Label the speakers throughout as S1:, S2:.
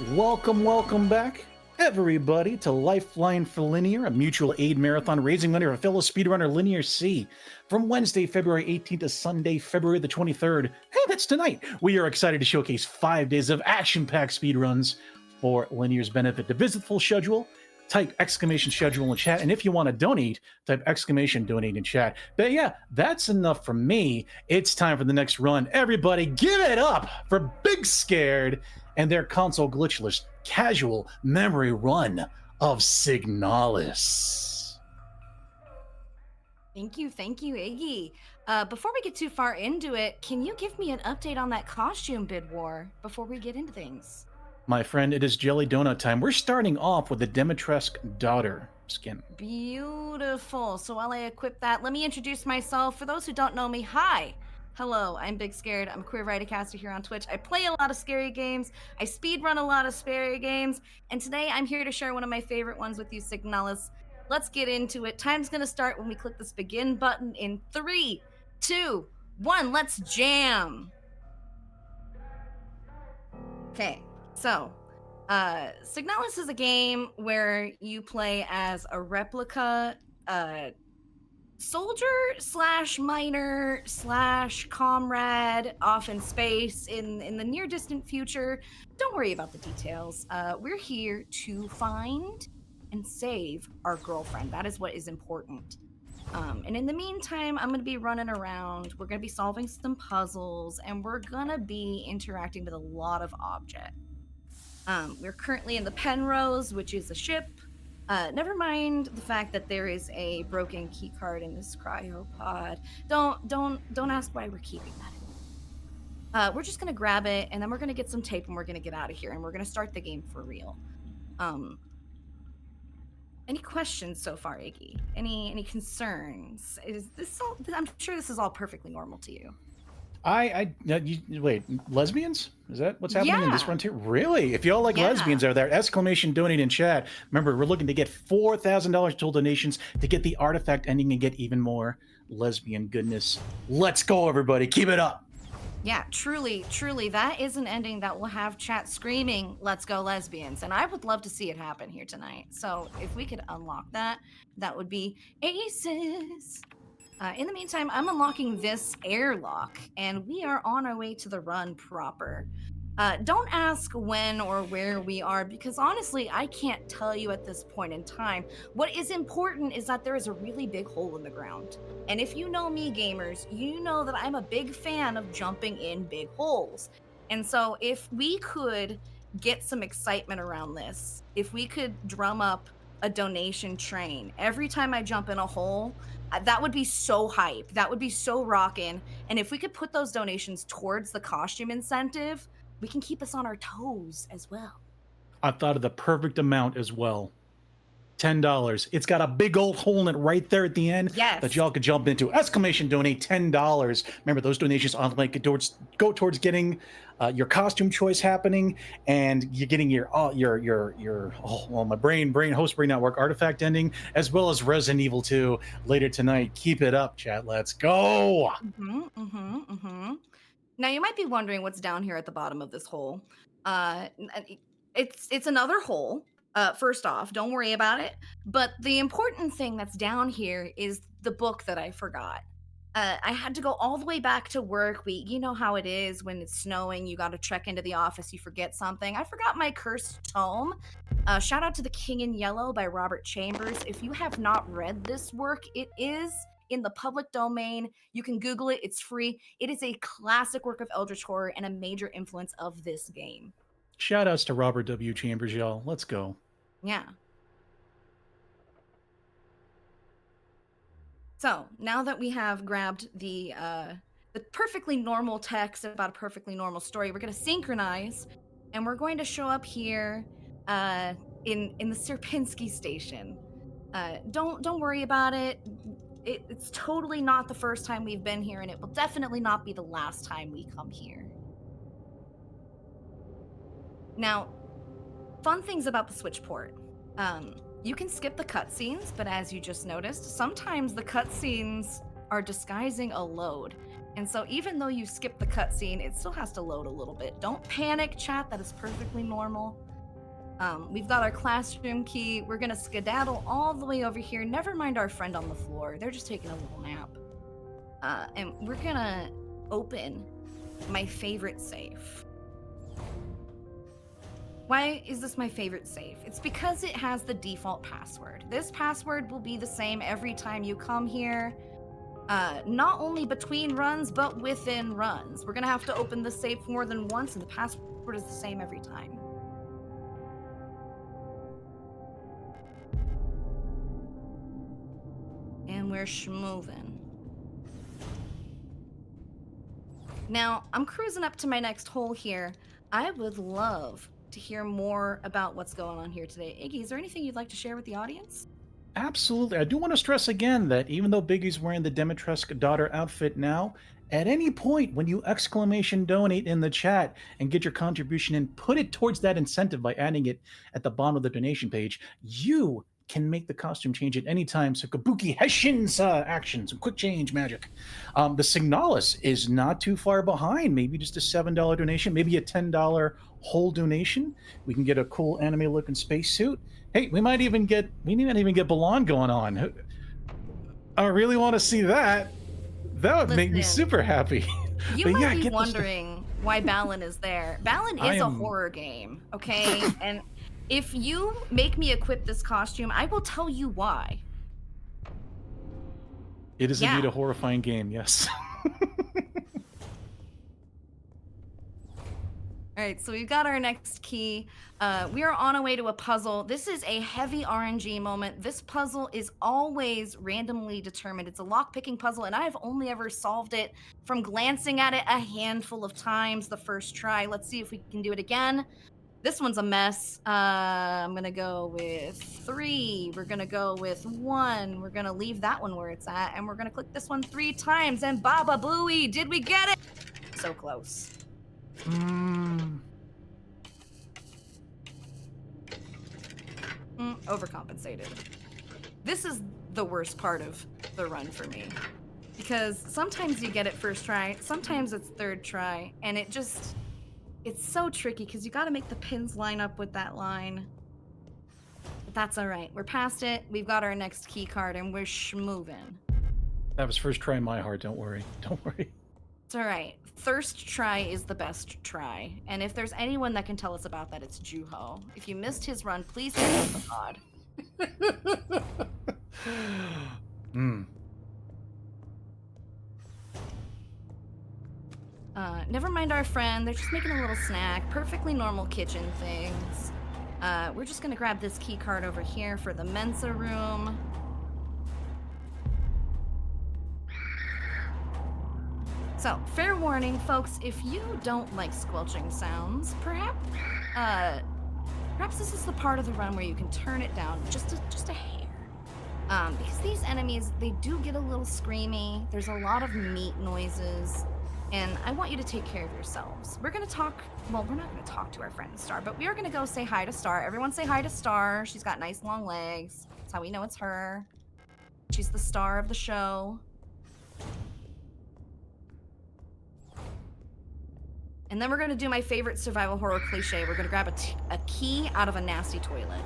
S1: Welcome back, everybody, to Lifeline for Linear, a mutual aid marathon raising money for fellow speedrunner LinearC. From Wednesday, February 18th to Sunday, February the 23rd. Hey, that's tonight. We are excited to showcase 5 days of action-packed speedruns for Linear's benefit. To visit the full schedule, type exclamation schedule in chat. And if you want to donate, type exclamation donate in chat. But yeah, that's enough from me. It's time for the next run. Everybody, give it up for BigScared and their console glitchless casual memory run of SIGNALIS.
S2: Thank you, Iggy. Before we get too far into it, can you give me an update on that costume bid war before we get into things?
S1: My friend, it is Jelly Donut time. We're starting off with the Dimitrescu daughter skin.
S2: Beautiful. So while I equip that, let me introduce myself. For those who don't know me, hi. Hello, I'm BigScared. I'm a queer writercaster here on Twitch. I play a lot of scary games. I speedrun a lot of scary games. And today I'm here to share one of my favorite ones with you, SIGNALIS. Let's get into it. Time's going to start when we click this begin button in 3, 2, 1. Let's jam. Okay, so SIGNALIS is a game where you play as a replica soldier slash miner slash comrade off in space in the near distant future. Don't worry about the details. We're here to find and save our girlfriend. That is what is important. And in the meantime, I'm going to be running around. We're going to be solving some puzzles, and we're going to be interacting with a lot of objects. We're currently in the Penrose, which is a ship. Never mind the fact that there is a broken key card in this cryopod. Don't ask why we're keeping that. We're just going to grab it, and then we're going to get some tape, and we're going to get out of here, and we're going to start the game for real. Any questions so far, Iggy? Any concerns? Is this all? I'm sure this is all perfectly normal to you.
S1: Wait, lesbians? Is that what's happening in this frontier? Really? If y'all like lesbians out there, exclamation donate in chat. Remember, we're looking to get $4,000 total donations to get the artifact ending and get even more lesbian goodness. Let's go, everybody. Keep it up.
S2: Yeah, truly, that is an ending that will have chat screaming, "Let's go lesbians," and I would love to see it happen here tonight. So if we could unlock that, that would be aces. In the meantime, I'm unlocking this airlock, and we are on our way to the run proper. Don't ask when or where we are, because honestly, I can't tell you at this point in time. What is important is that there is a really big hole in the ground. And if you know me, gamers, you know that I'm a big fan of jumping in big holes. And so if we could get some excitement around this, if we could drum up a donation train every time I jump in a hole, that would be so hype. That would be so rockin'. And if we could put those donations towards the costume incentive, we can keep us on our toes as well.
S1: I thought of the perfect amount as well. $10. It's got a big old hole in it right there at the end that y'all could jump into. Exclamation donate $10. Remember, those donations go towards getting your costume choice happening, and you're getting your my brain host brain network artifact ending, as well as Resident Evil 2 later tonight. Keep it up, chat. Let's go.
S2: Now you might be wondering what's down here at the bottom of this hole. It's another hole. First off, don't worry about it. But the important thing that's down here is the book that I forgot. I had to go all the way back to work. You know how it is when it's snowing, you got to trek into the office, you forget something. I forgot my cursed tome. Shout out to The King in Yellow by Robert Chambers. If you have not read this work, it is in the public domain. You can Google it. It's free. It is a classic work of eldritch horror and a major influence of this game.
S1: Shout outs to Robert W. Chambers, y'all. Let's go.
S2: Yeah. So now that we have grabbed the perfectly normal text about a perfectly normal story, we're going to synchronize, and we're going to show up here in the Sierpinski station. Don't worry about it. It's totally not the first time we've been here, and it will definitely not be the last time we come here. Now, fun things about the switch port. You can skip the cutscenes, but as you just noticed, sometimes the cutscenes are disguising a load. And so even though you skip the cutscene, it still has to load a little bit. Don't panic, chat. That is perfectly normal. We've got our classroom key. We're gonna skedaddle all the way over here. Never mind our friend on the floor. They're just taking a little nap. And we're gonna open my favorite safe. Why is this my favorite safe? It's because it has the default password. This password will be the same every time you come here. Not only between runs, but within runs. We're gonna have to open the safe more than once, and the password is the same every time. And we're schmovin'. Now, I'm cruising up to my next hole here. I would love to hear more about what's going on here today. Iggy, is there anything you'd like to share with the audience?
S1: Absolutely. I do want to stress again that even though Biggie's wearing the Dimitrescu daughter outfit now, at any point when you exclamation donate in the chat and get your contribution in, put it towards that incentive by adding it at the bottom of the donation page. You can make the costume change at any time. So Kabuki Heshin's action, some quick change magic. The Signalis is not too far behind. Maybe just a $7 donation, maybe a $10 whole donation. We can get a cool anime looking spacesuit. Hey, we might even get Balan going on. I really want to see that. That would make me super happy.
S2: You
S1: But
S2: might
S1: yeah,
S2: be
S1: get
S2: wondering why Balan is there. Balan is a horror game, okay? And if you make me equip this costume, I will tell you why.
S1: It is indeed a horrifying game, yes.
S2: All right, so we've got our next key. We are on our way to a puzzle. This is a heavy RNG moment. This puzzle is always randomly determined. It's a lock-picking puzzle, and I've only ever solved it from glancing at it a handful of times the first try. Let's see if we can do it again. This one's a mess. I'm going to go with 3. We're going to go with 1. We're going to leave that one where it's at, and we're going to click this one 3 times, and Baba Booey, did we get it? So close. Overcompensated. This is the worst part of the run for me. Because sometimes you get it first try, sometimes it's third try, and it's so tricky because you got to make the pins line up with that line. But that's all right. We're past it. We've got our next key card, and we're schmovin'.
S1: That was first try in my heart. Don't worry. Don't worry.
S2: It's all right. First try is the best try. And if there's anyone that can tell us about that, it's Juho. If you missed his run, please hit up the pod. Never mind our friend. They're just making a little snack. Perfectly normal kitchen things. We're just gonna grab this key card over here for the Mensa room. So, fair warning, folks, if you don't like squelching sounds, perhaps this is the part of the run where you can turn it down just a hair. Because these enemies, they do get a little screamy. There's a lot of meat noises, and I want you to take care of yourselves. We're gonna talk, well, we're not gonna talk to our friend Star, but we are gonna go say hi to Star. Everyone say hi to Star. She's got nice long legs. That's how we know it's her. She's the star of the show. And then we're gonna do my favorite survival horror cliche. We're gonna grab a key out of a nasty toilet.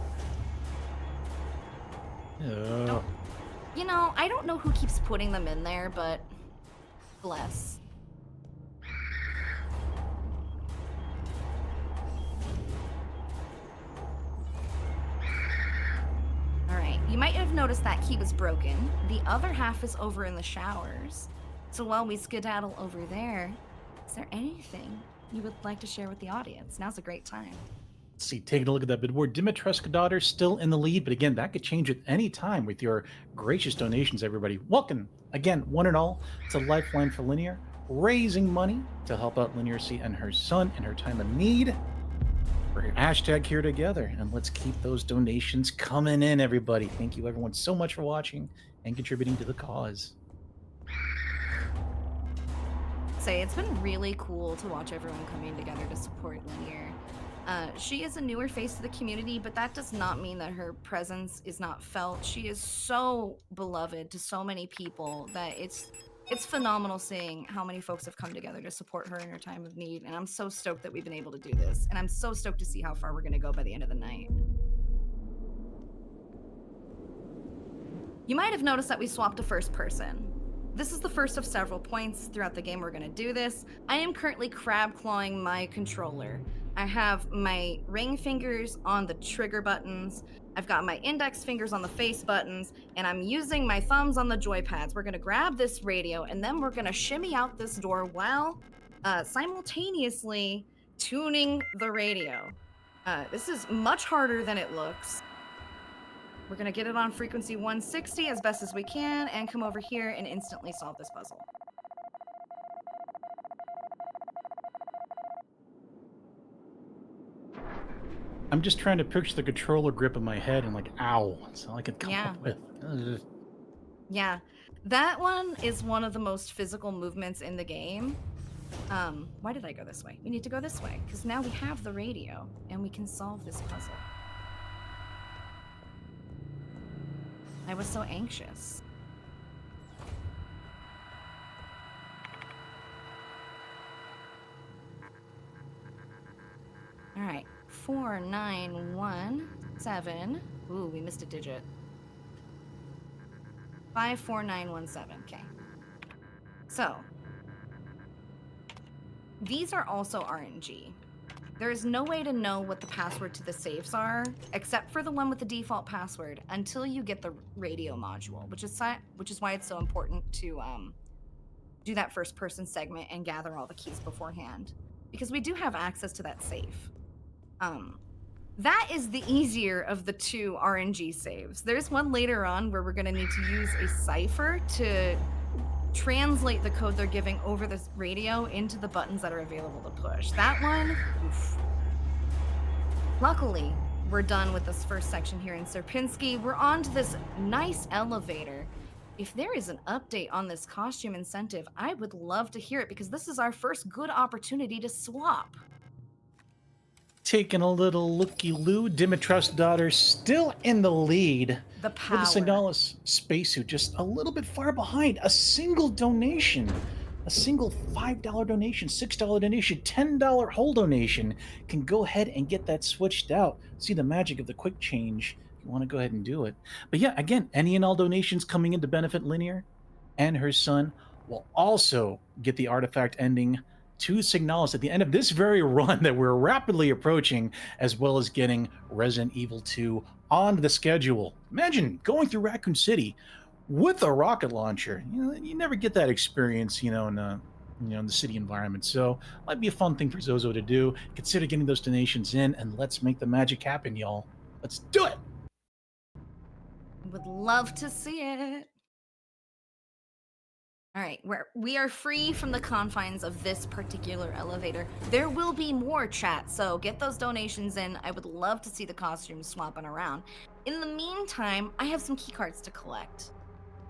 S2: You know, I don't know who keeps putting them in there, but bless. All right, you might have noticed that key was broken. The other half is over in the showers. So while we skedaddle over there, is there anything you would like to share with the audience? Now's a great time.
S1: Let's see, taking a look at that billboard. Dimitrescu daughter still in the lead, but again, that could change at any time with your gracious donations, everybody. Welcome, again, one and all, to Lifeline for Linear, raising money to help out LinearC and her son in her time of need. We're hashtag here together, and let's keep those donations coming in, everybody. Thank you, everyone, so much for watching and contributing to the cause.
S2: It's been really cool to watch everyone coming together to support Linear. She is a newer face to the community, but that does not mean that her presence is not felt. She is so beloved to so many people that it's It's phenomenal seeing how many folks have come together to support her in her time of need, and I'm so stoked that we've been able to do this, and I'm so stoked to see how far we're going to go by the end of the night. You might have noticed that we swapped to first person. This is the first of several points throughout the game we're going to do this. I am currently crab clawing my controller. I have my ring fingers on the trigger buttons. I've got my index fingers on the face buttons, and I'm using my thumbs on the joypads. We're going to grab this radio, and then we're going to shimmy out this door while simultaneously tuning the radio. This is much harder than it looks. We're going to get it on frequency 160 as best as we can and come over here and instantly solve this puzzle.
S1: I'm just trying to picture the controller grip in my head and like, ow. That's all I can come up with. Ugh.
S2: Yeah, that one is one of the most physical movements in the game. Why did I go this way? We need to go this way because now we have the radio and we can solve this puzzle. I was so anxious. All right, 4917. Ooh, we missed a digit. 54917. Okay. So, these are also RNG. There is no way to know what the password to the safes are, except for the one with the default password, until you get the radio module, which is why it's so important to do that first-person segment and gather all the keys beforehand, because we do have access to that safe. That is the easier of the two RNG saves. There's one later on where we're going to need to use a cipher to translate the code they're giving over this radio into the buttons that are available to push. That one, oof. Luckily, we're done with this first section here in Sierpinski. We're on to this nice elevator. If there is an update on this costume incentive, I would love to hear it because this is our first good opportunity to swap.
S1: Taking a little looky-loo, Dimitrev's daughter still in the lead.
S2: The power.
S1: With the SIGNALIS spacesuit just a little bit far behind. A single donation, a single $5 donation, $6 donation, $10 whole donation can go ahead and get that switched out. See the magic of the quick change. You want to go ahead and do it. But yeah, again, any and all donations coming in to benefit Linear and her son will also get the artifact ending to SIGNALIS at the end of this very run that we're rapidly approaching, as well as getting Resident Evil 2 on the schedule. Imagine going through Raccoon City with a rocket launcher. You never get that experience, in the city environment. So might be a fun thing for Zozo to do. Consider getting those donations in, and let's make the magic happen, y'all. Let's do it.
S2: Would love to see it. All right, we are free from the confines of this particular elevator. There will be more, chat, so get those donations in. I would love to see the costumes swapping around. In the meantime, I have some keycards to collect.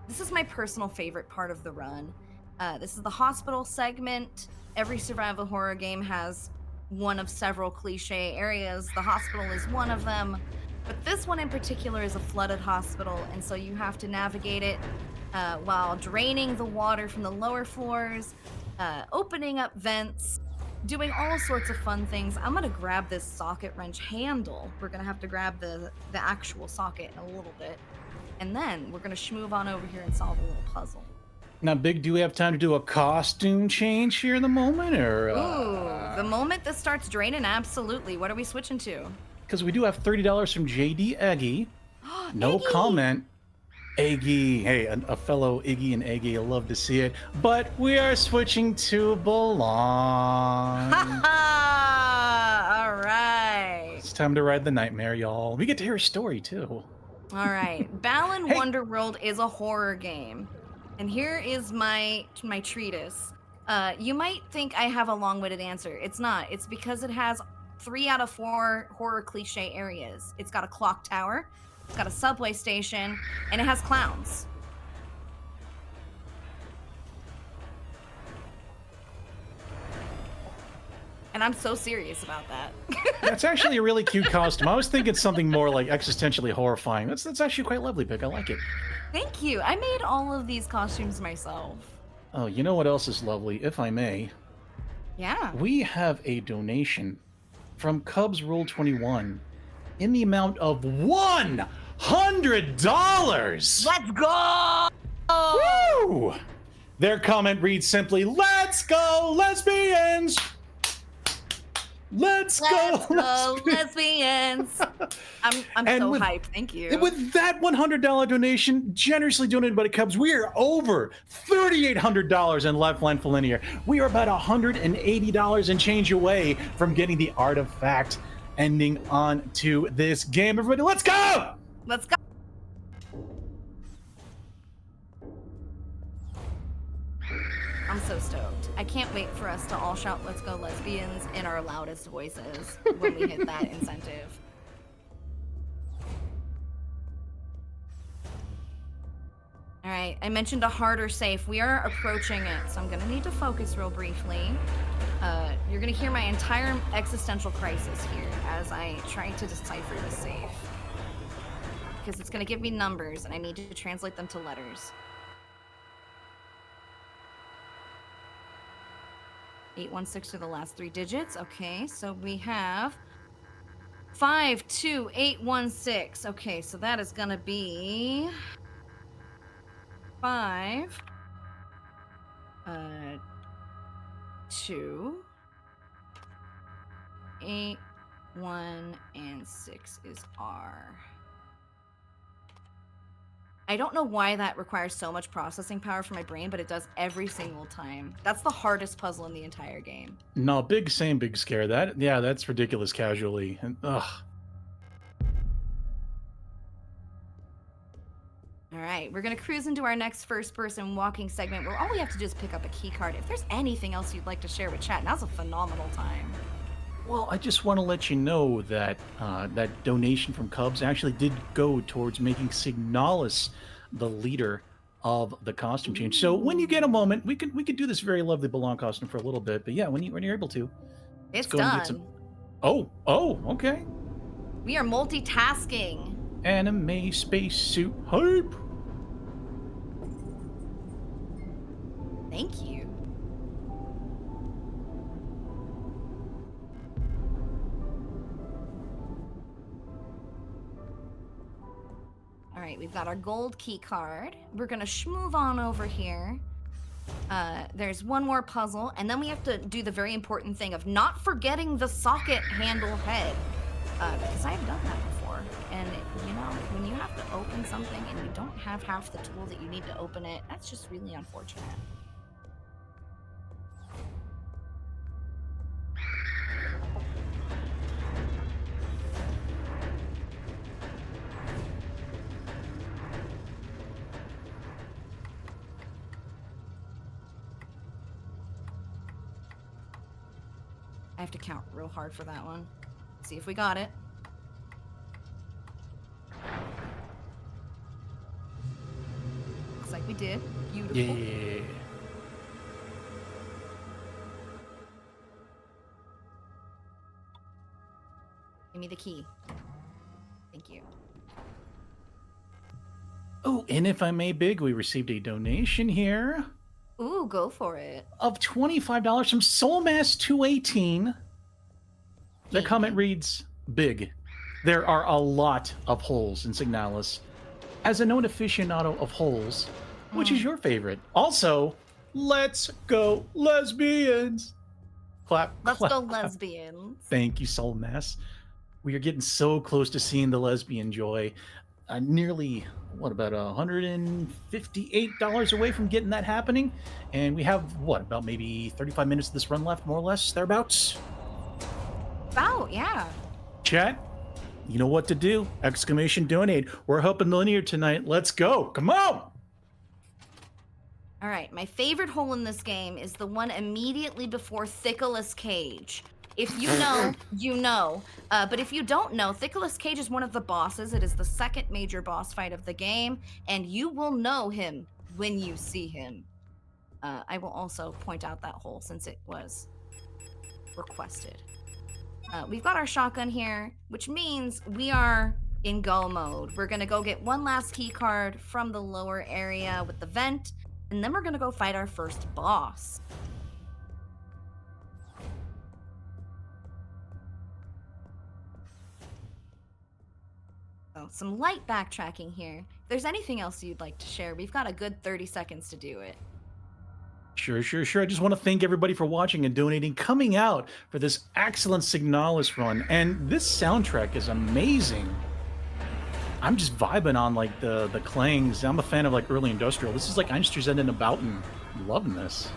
S2: This is my personal favorite part of the run. This is the hospital segment. Every survival horror game has one of several cliche areas. The hospital is one of them, but this one in particular is a flooded hospital, and so you have to navigate it while draining the water from the lower floors, opening up vents, doing all sorts of fun things. I'm gonna grab this socket wrench handle. We're gonna have to grab the actual socket in a little bit. And then we're gonna schmoove on over here and solve a little puzzle.
S1: Now, Big, do we have time to do a costume change here in the moment, or?
S2: Ooh, the moment this starts draining, absolutely. What are we switching to?
S1: Because we do have $30 from JD Eggy. No
S2: Iggy.
S1: comment. Eggy, hey, a fellow Iggy and Eggy, I love to see it. But we are switching to Belong.
S2: Ha ha! All right.
S1: It's time to ride the nightmare, y'all. We get to hear a story, too.
S2: All right. Balan Wonderworld is a horror game. And here is my treatise. You might think I have a long-winded answer. It's not. It's because it has 3 out of 4 horror cliche areas. It's got a clock tower, it's got a subway station, and it has clowns. And I'm so serious about that.
S1: That's actually a really cute costume. I was thinking something more like existentially horrifying. That's actually quite lovely, Pick. I like it.
S2: Thank you. I made all of these costumes myself.
S1: Oh, you know what else is lovely, if I may?
S2: Yeah.
S1: We have a donation from Cubs Rule 21 in the amount of $100.
S2: Let's go!
S1: Woo! Their comment reads simply, "Let's go, lesbians! Let's go,
S2: lesbians!" I'm so hyped. Thank you.
S1: With that $100 donation, generously donated by the Cubs, we are over $3,800 in Lifeline for Linear. We are about $180 and change away from getting the artifact ending on to this game. Everybody, let's go!
S2: Let's go! I'm so stoked. I can't wait for us to all shout "Let's go, lesbians" in our loudest voices when we hit that incentive. All right, I mentioned a harder safe. We are approaching it, so I'm gonna need to focus real briefly. You're gonna hear my entire existential crisis here as I try to decipher this safe. Because it's gonna give me numbers and I need to translate them to letters. 816 are the last 3 digits. Okay, so we have 52816. Okay, so that is gonna be 5 2 8 1 and 6 is R. I don't know why that requires so much processing power for my brain, but it does every single time. That's the hardest puzzle in the entire game.
S1: No, big scare. That's ridiculous casually. And ugh.
S2: All right, we're gonna cruise into our next first-person walking segment where all we have to do is pick up a key card. If there's anything else you'd like to share with chat, now's a phenomenal time.
S1: Well, I just want to let you know that that donation from Cubs actually did go towards making Signalis the leader of the costume change. So when you get a moment, we could do this very lovely Belong costume for a little bit. But yeah, when you're able to,
S2: It's
S1: go and get
S2: done.
S1: Oh, okay.
S2: We are multitasking.
S1: Anime spacesuit hype.
S2: Thank you. All right, we've got our gold key card. We're gonna move on over here. There's one more puzzle, and then we have to do the very important thing of not forgetting the socket handle head. Because I've done that before. And, you know, when you have to open something and you don't have half the tool that you need to open it, that's just really unfortunate. I have to count real hard for that one. See if we got it. Looks like we did. Beautiful.
S1: Yeah.
S2: Give me the key. Thank you.
S1: Oh, and if I may, Big, we received a donation here
S2: Ooh, go for it.
S1: of $25 from Soulmass218. The comment reads, "Big, there are a lot of holes in Signalis. As a known aficionado of holes, which is your favorite? Also, let's go lesbians." Clap,
S2: Let's
S1: clap,
S2: go
S1: clap.
S2: lesbians.
S1: Thank you, Soulmass. We are getting so close to seeing the lesbian joy. Nearly, about $158 away from getting that happening. And we have, about maybe 35 minutes of this run left, more or less, thereabouts.
S2: About, yeah.
S1: Chat, you know what to do. !donate. We're helping the linear tonight. Let's go. Come on.
S2: All right, my favorite hole in this game is the one immediately before Thickless Cage. If you know, you know. But if you don't know, Thickless Cage is one of the bosses. It is the second major boss fight of the game, and you will know him when you see him. I will also point out that hole since it was requested. We've got our shotgun here, which means we are in go mode. We're gonna go get one last key card from the lower area with the vent, and then we're gonna go fight our first boss. So, some light backtracking here. If there's anything else you'd like to share, we've got a good 30 seconds to do it.
S1: Sure, sure, sure. I just want to thank everybody for watching and donating, coming out for this excellent Signalis run. And this soundtrack is amazing. I'm just vibing on like the clangs. I'm a fan of like early industrial. This is like Einstürzenden Bauten. I'm loving this.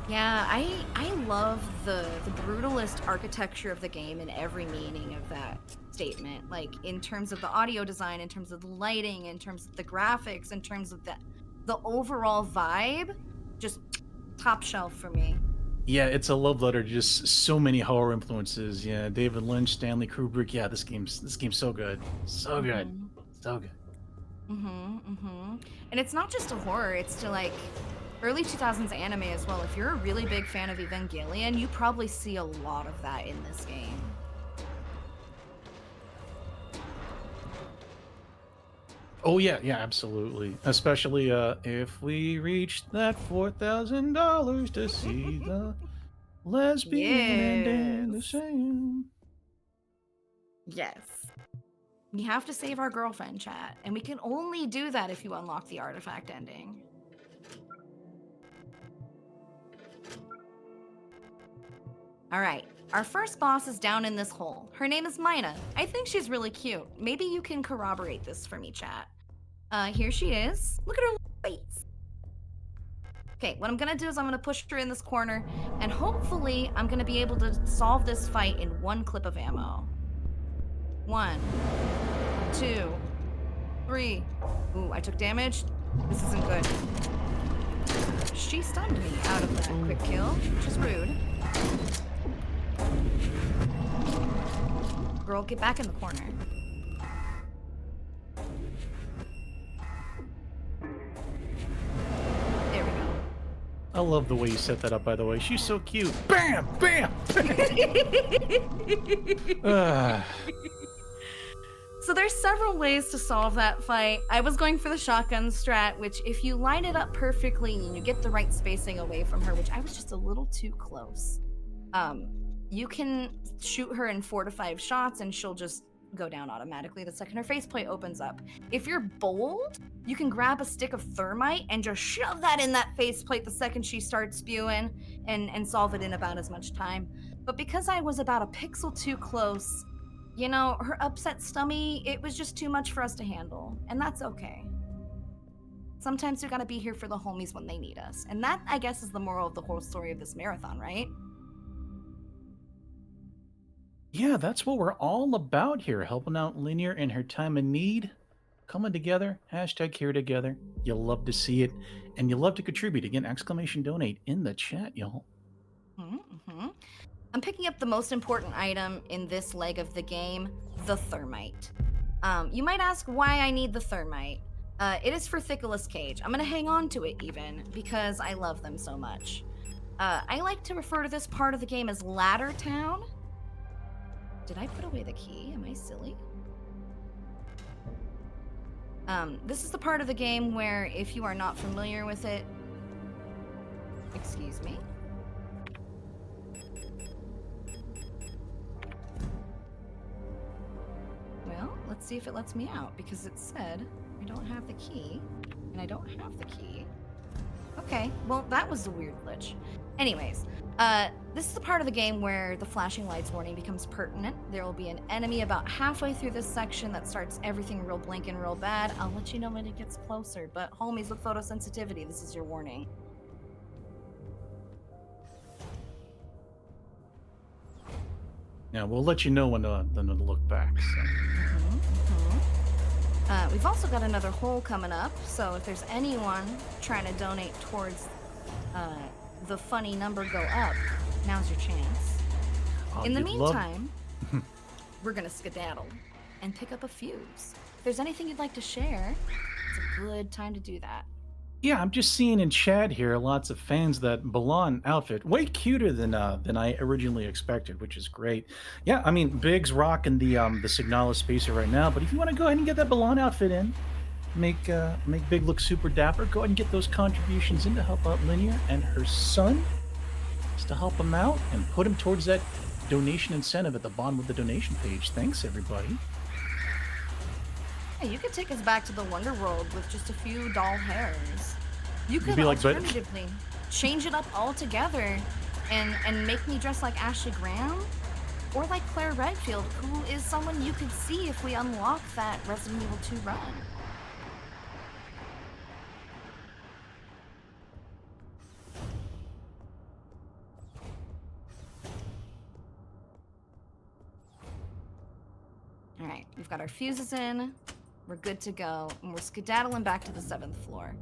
S2: Yeah, I love the brutalist architecture of the game in every meaning of that statement. Like in terms of the audio design, in terms of the lighting, in terms of the graphics, in terms of the overall vibe, just top shelf for me.
S1: Yeah, it's a love letter to just so many horror influences. Yeah, David Lynch, Stanley Kubrick. Yeah, this game's so good. So good.
S2: Mhm.
S1: So good.
S2: And it's not just a horror, it's to like early 2000s anime as well. If you're a really big fan of Evangelion, you probably see a lot of that in this game.
S1: Oh yeah, yeah, absolutely. Especially if we reach that $4,000 to see the lesbian ending the
S2: Yes.
S1: same.
S2: Yes. We have to save our girlfriend, chat, and we can only do that if you unlock the artifact ending. All right, our first boss is down in this hole. Her name is Mina. I think she's really cute. Maybe you can corroborate this for me, chat. Here she is. Look at her little face. Okay, what I'm gonna do is I'm gonna push her in this corner, and hopefully I'm gonna be able to solve this fight in one clip of ammo. 1, 2, 3. Ooh, I took damage. This isn't good. She stunned me out of that quick kill, which is rude. Girl, get back in the corner. There we go.
S1: I love the way you set that up, by the way. She's so cute. Bam! Bam! Ah.
S2: So there's several ways to solve that fight. I was going for the shotgun strat, which if you line it up perfectly and you get the right spacing away from her, which I was just a little too close, you can shoot her in 4 to 5 shots and she'll just go down automatically the second her faceplate opens up. If you're bold, you can grab a stick of thermite and just shove that in that faceplate the second she starts spewing and solve it in about as much time. But because I was about a pixel too close, you know, her upset stummy, it was just too much for us to handle, and that's okay. Sometimes we gotta be here for the homies when they need us, and that, I guess, is the moral of the whole story of this marathon, right?
S1: Yeah, that's what we're all about here, helping out Linear in her time of need, coming together, hashtag here together. You'll love to see it, and you'll love to contribute. Again, exclamation donate in the chat, y'all.
S2: I'm picking up the most important item in this leg of the game, the thermite. You might ask why I need the thermite. It is for Thickless Cage. I'm gonna hang on to it even, because I love them so much. I like to refer to this part of the game as Ladder Town. Did I put away the key? Am I silly? This is the part of the game where if you are not familiar with it, excuse me. Well, let's see if it lets me out, because it said I don't have the key, and I don't have the key. Okay, well, that was a weird glitch. Anyways, this is the part of the game where the flashing lights warning becomes pertinent. There will be an enemy about halfway through this section that starts everything real blinking real bad. I'll let you know when it gets closer, but homies with photosensitivity, this is your warning.
S1: Yeah, we'll let you know when to look back. So.
S2: We've also got another hole coming up, so if there's anyone trying to donate towards the funny number go up, now's your chance.
S1: Oh,
S2: In the
S1: you'd
S2: meantime, we're gonna skedaddle and pick up a fuse. If there's anything you'd like to share, it's a good time to do that.
S1: Yeah, I'm just seeing in chat here lots of fans that Balan outfit way cuter than I originally expected, which is great. Yeah, I mean Big's rocking the Signalis spacer right now, but if you want to go ahead and get that Balan outfit in, make Big look super dapper, go ahead and get those contributions in to help out Linear and her son, just to help them out and put them towards that donation incentive at the bottom of the donation page. Thanks, everybody.
S2: Hey, you could take us back to the Wonder World with just a few doll hairs. You could
S1: be like,
S2: alternatively change it up altogether and make me dress like Ashley Graham or like Claire Redfield, who is someone you could see if we unlock that Resident Evil 2 run. All right, we've got our fuses in. We're good to go, and we're skedaddling back to the 7th floor.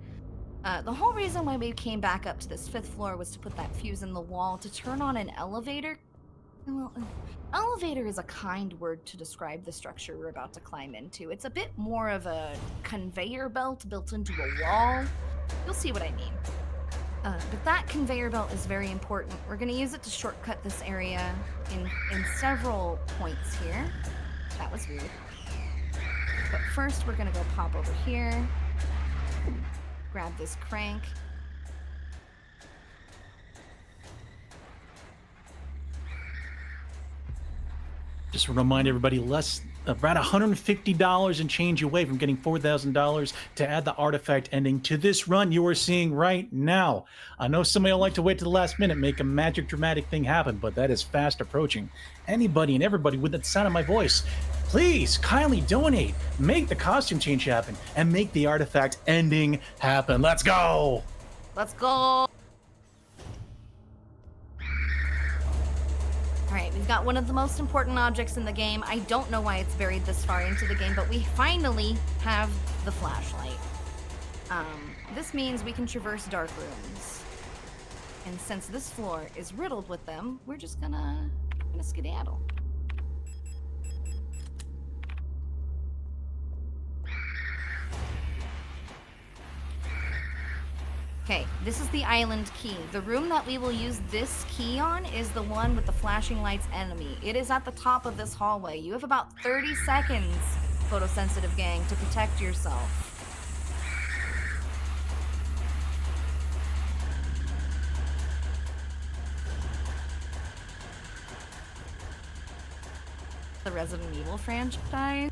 S2: The whole reason why we came back up to this 5th floor was to put that fuse in the wall to turn on an elevator. Well, elevator is a kind word to describe the structure we're about to climb into. It's a bit more of a conveyor belt built into a wall. You'll see what I mean. But that conveyor belt is very important. We're going to use it to shortcut this area in several points here. That was weird. But first, we're going to go pop over here. Grab this crank.
S1: Just to remind everybody, about $150 and change away from getting $4,000 to add the artifact ending to this run you are seeing right now. I know somebody will like to wait to the last minute, make a magic dramatic thing happen, but that is fast approaching. Anybody and everybody with the sound of my voice, please kindly donate, make the costume change happen, and make the artifact ending happen. Let's go!
S2: Let's go! Alright, we've got one of the most important objects in the game. I don't know why it's buried this far into the game, but we finally have the flashlight. This means we can traverse dark rooms. And since this floor is riddled with them, we're just gonna skedaddle. Okay, this is the island key. The room that we will use this key on is the one with the flashing lights enemy. It is at the top of this hallway. You have about 30 seconds, photosensitive gang, to protect yourself. The Resident Evil franchise.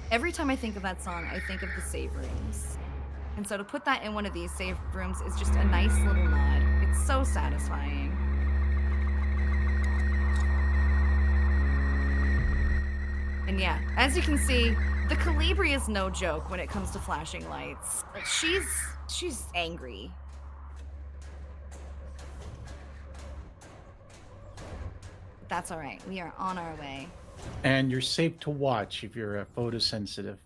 S2: Every time I think of that song, I think of the save rooms. And so to put that in one of these save rooms is just a nice little nod. It's so satisfying. And yeah, as you can see, the Calibri is no joke when it comes to flashing lights. Like, she's angry. That's all right. We are on our way.
S1: And you're safe to watch if you're photosensitive.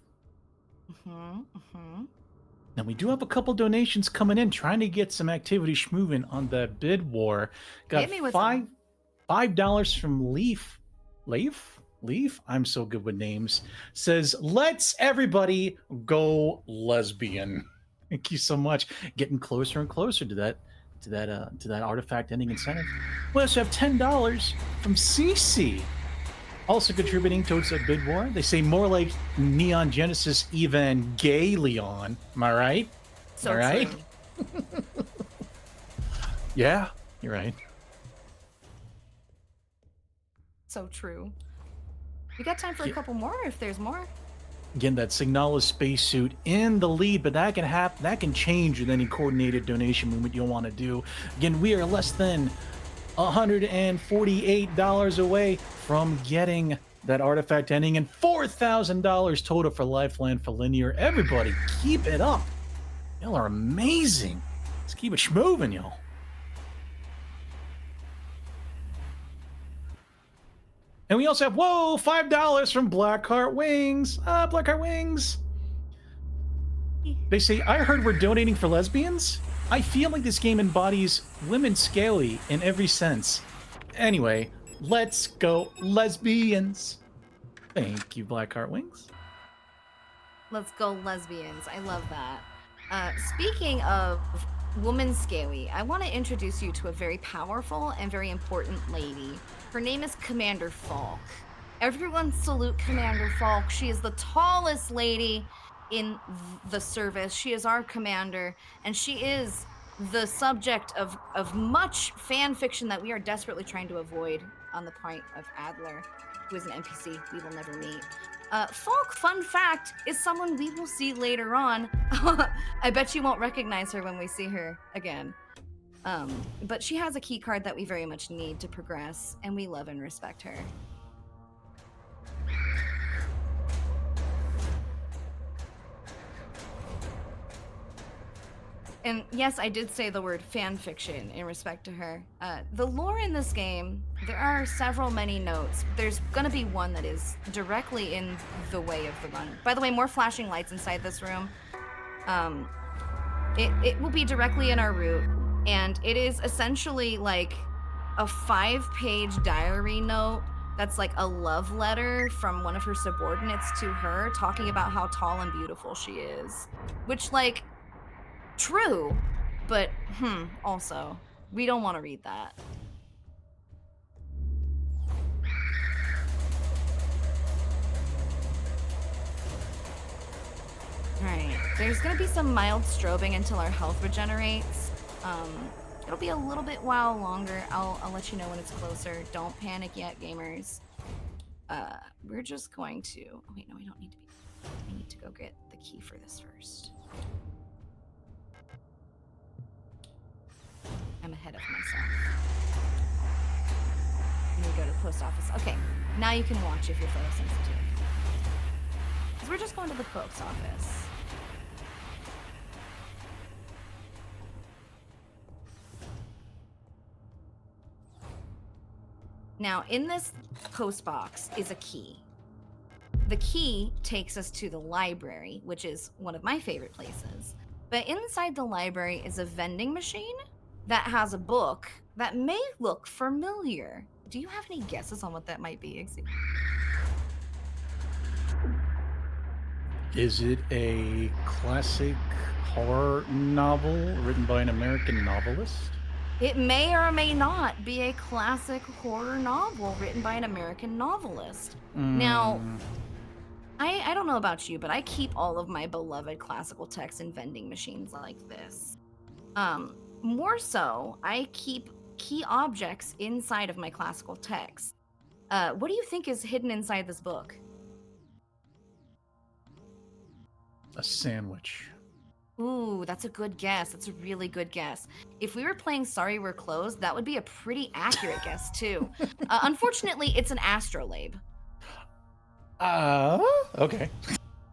S1: Now we do have a couple donations coming in, trying to get some activity schmoving on the bid war. Got $5 from Leaf. I'm so good with names. Says, let's everybody go lesbian. Thank you so much. Getting closer and closer to that artifact ending incentive. We also have $10 from CC. Also contributing towards a bid war. They say more like Neon Genesis Evangelion. Am I right?
S2: So
S1: right?
S2: true.
S1: Yeah, you're right.
S2: So true. We got time for a couple more if there's more.
S1: Again, that SIGNALIS spacesuit in the lead, but that can happen. That can change with any coordinated donation movement you'll want to do. Again, we are less than $148 away from getting that artifact ending and $4,000 total for Lifeline for Linear. Everybody, keep it up. Y'all are amazing. Let's keep it schmoving, y'all. And we also have, whoa, $5 from Blackheart Wings. Blackheart Wings. They say, I heard we're donating for lesbians. I feel like this game embodies women scaly in every sense. Anyway, let's go lesbians. Thank you, Blackheart Wings.
S2: Let's go lesbians. I love that. Speaking of woman scaly, I want to introduce you to a very powerful and very important lady. Her name is Commander Falk. Everyone salute Commander Falk. She is the tallest lady in the service. She is our commander, and she is the subject of much fan fiction that we are desperately trying to avoid on the part of Adler, who is an NPC we will never meet. Falk, fun fact, is someone we will see later on. I bet you won't recognize her when we see her again. But she has a key card that we very much need to progress, and we love and respect her. And yes, I did say the word fan fiction in respect to her. The lore in this game, there are many notes. There's gonna be one that is directly in the way of the run. By the way, more flashing lights inside this room. It will be directly in our route, and it is essentially like a 5-page diary note that's like a love letter from one of her subordinates to her, talking about how tall and beautiful she is. Which, like, true, but also, we don't want to read that. Alright, there's gonna be some mild strobing until our health regenerates. It'll be a little bit while longer. I'll let you know when it's closer. Don't panic yet, gamers. We're just going to... Oh, wait, no, we don't need to be... I need to go get the key for this first. I'm ahead of myself. Let me go to the post office. Okay, now you can watch if you're photosensitive. Because we're just going to the post office. Now, in this post box is a key. The key takes us to the library, which is one of my favorite places. But inside the library is a vending machine that has a book that may look familiar. Do you have any guesses on what that might be, Iggy?
S1: Is it a classic horror novel written by an American novelist?
S2: It may or may not be a classic horror novel written by an American novelist. Now, I don't know about you, but I keep all of my beloved classical texts in vending machines like this. More so, I keep key objects inside of my classical text. What do you think is hidden inside this book?
S1: A sandwich.
S2: Ooh, that's a good guess. That's a really good guess. If we were playing Sorry We're Closed, that would be a pretty accurate guess, too. Unfortunately, it's an astrolabe.
S1: Okay.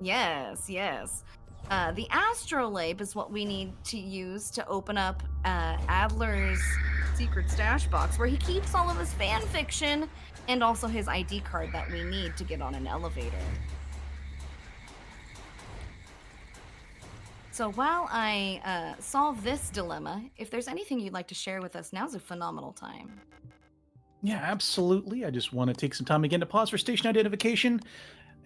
S2: Yes, yes. The astrolabe is what we need to use to open up Adler's secret stash box, where he keeps all of his fan fiction and also his ID card that we need to get on an elevator. So while I solve this dilemma, if there's anything you'd like to share with us, now's a phenomenal time.
S1: Yeah, absolutely. I just want to take some time again to pause for station identification.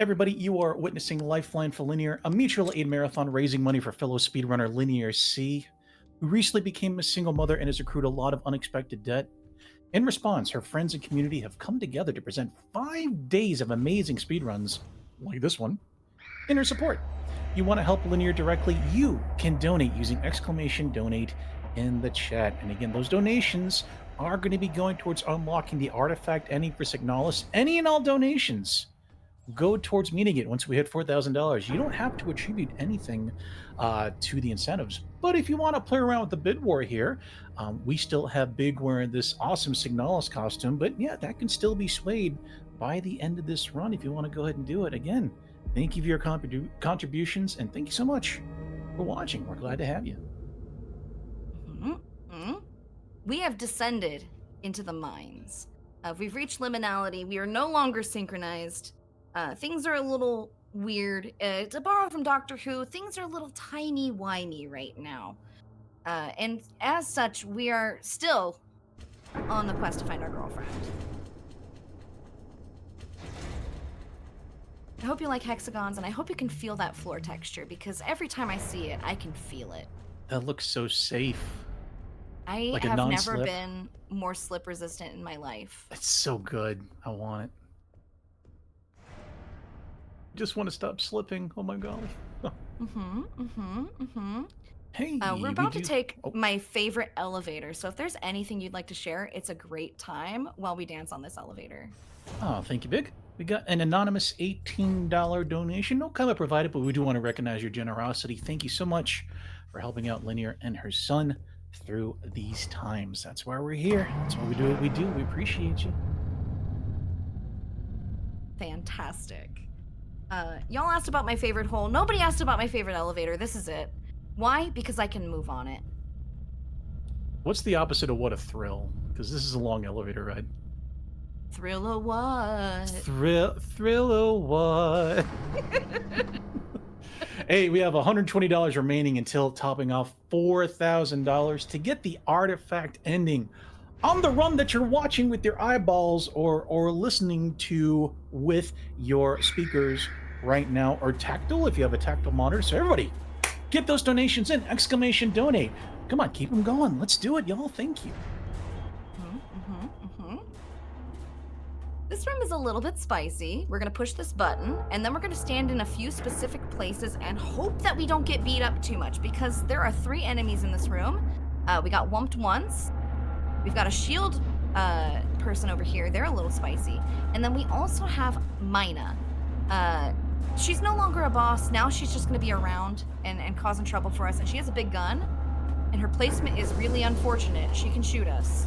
S1: Everybody, you are witnessing Lifeline for Linear, a mutual aid marathon raising money for fellow speedrunner LinearC, who recently became a single mother and has accrued a lot of unexpected debt. In response, her friends and community have come together to present 5 days of amazing speedruns, like this one, in her support. You want to help Linear directly, you can donate using !donate in the chat. And again, those donations are going to be going towards unlocking the artifact ending for SIGNALIS. Any and all donations go towards meeting it once we hit $4,000. You don't have to attribute anything to the incentives. But if you want to play around with the bid war here, we still have Big wearing this awesome SIGNALIS costume. But yeah, that can still be swayed by the end of this run if you want to go ahead and do it. Again, thank you for your contributions, and thank you so much for watching. We're glad to have you.
S2: We have descended into the mines. We've reached liminality. We are no longer synchronized. Things are a little weird. To borrow from Doctor Who, things are a little timey-wimey right now. And as such, we are still on the quest to find our girlfriend. I hope you like hexagons, and I hope you can feel that floor texture, because every time I see it, I can feel it.
S1: That looks so safe.
S2: I
S1: Like a
S2: have never
S1: non-slip.
S2: been more slip resistant in my life.
S1: It's so good. I want it. Just want to stop slipping. Oh my golly. Hey,
S2: We're about to take
S1: Oh,
S2: my favorite elevator, so if there's anything you'd like to share, it's a great time while we dance on this elevator.
S1: oh, thank you, Big. We got an anonymous $18 donation. No comment provided, but we do want to recognize your generosity. Thank you so much for helping out Linear and her son through these times. That's why we're here. That's why we do what we do. We appreciate you.
S2: Fantastic. Y'all asked about my favorite hole. Nobody asked about my favorite elevator. This is it. Why? Because I can move on it.
S1: What's the opposite of what a thrill? Because this is a long elevator ride.
S2: Thrill or what?
S1: Thrill or what? Hey, we have $120 remaining until topping off $4,000 to get the artifact ending on the run that you're watching with your eyeballs or listening to with your speakers right now, or tactile if you have a tactile monitor. So everybody, get those donations in! Exclamation donate! Come on, keep them going. Let's do it, y'all. Thank you.
S2: This room is a little bit spicy. We're gonna push this button, and then we're gonna stand in a few specific places and hope that we don't get beat up too much, because there are 3 enemies in this room. We got Wumped once. We've got a shield person over here. They're a little spicy. And then we also have Mina. She's no longer a boss. Now she's just gonna be around and causing trouble for us. And she has a big gun, and her placement is really unfortunate. She can shoot us.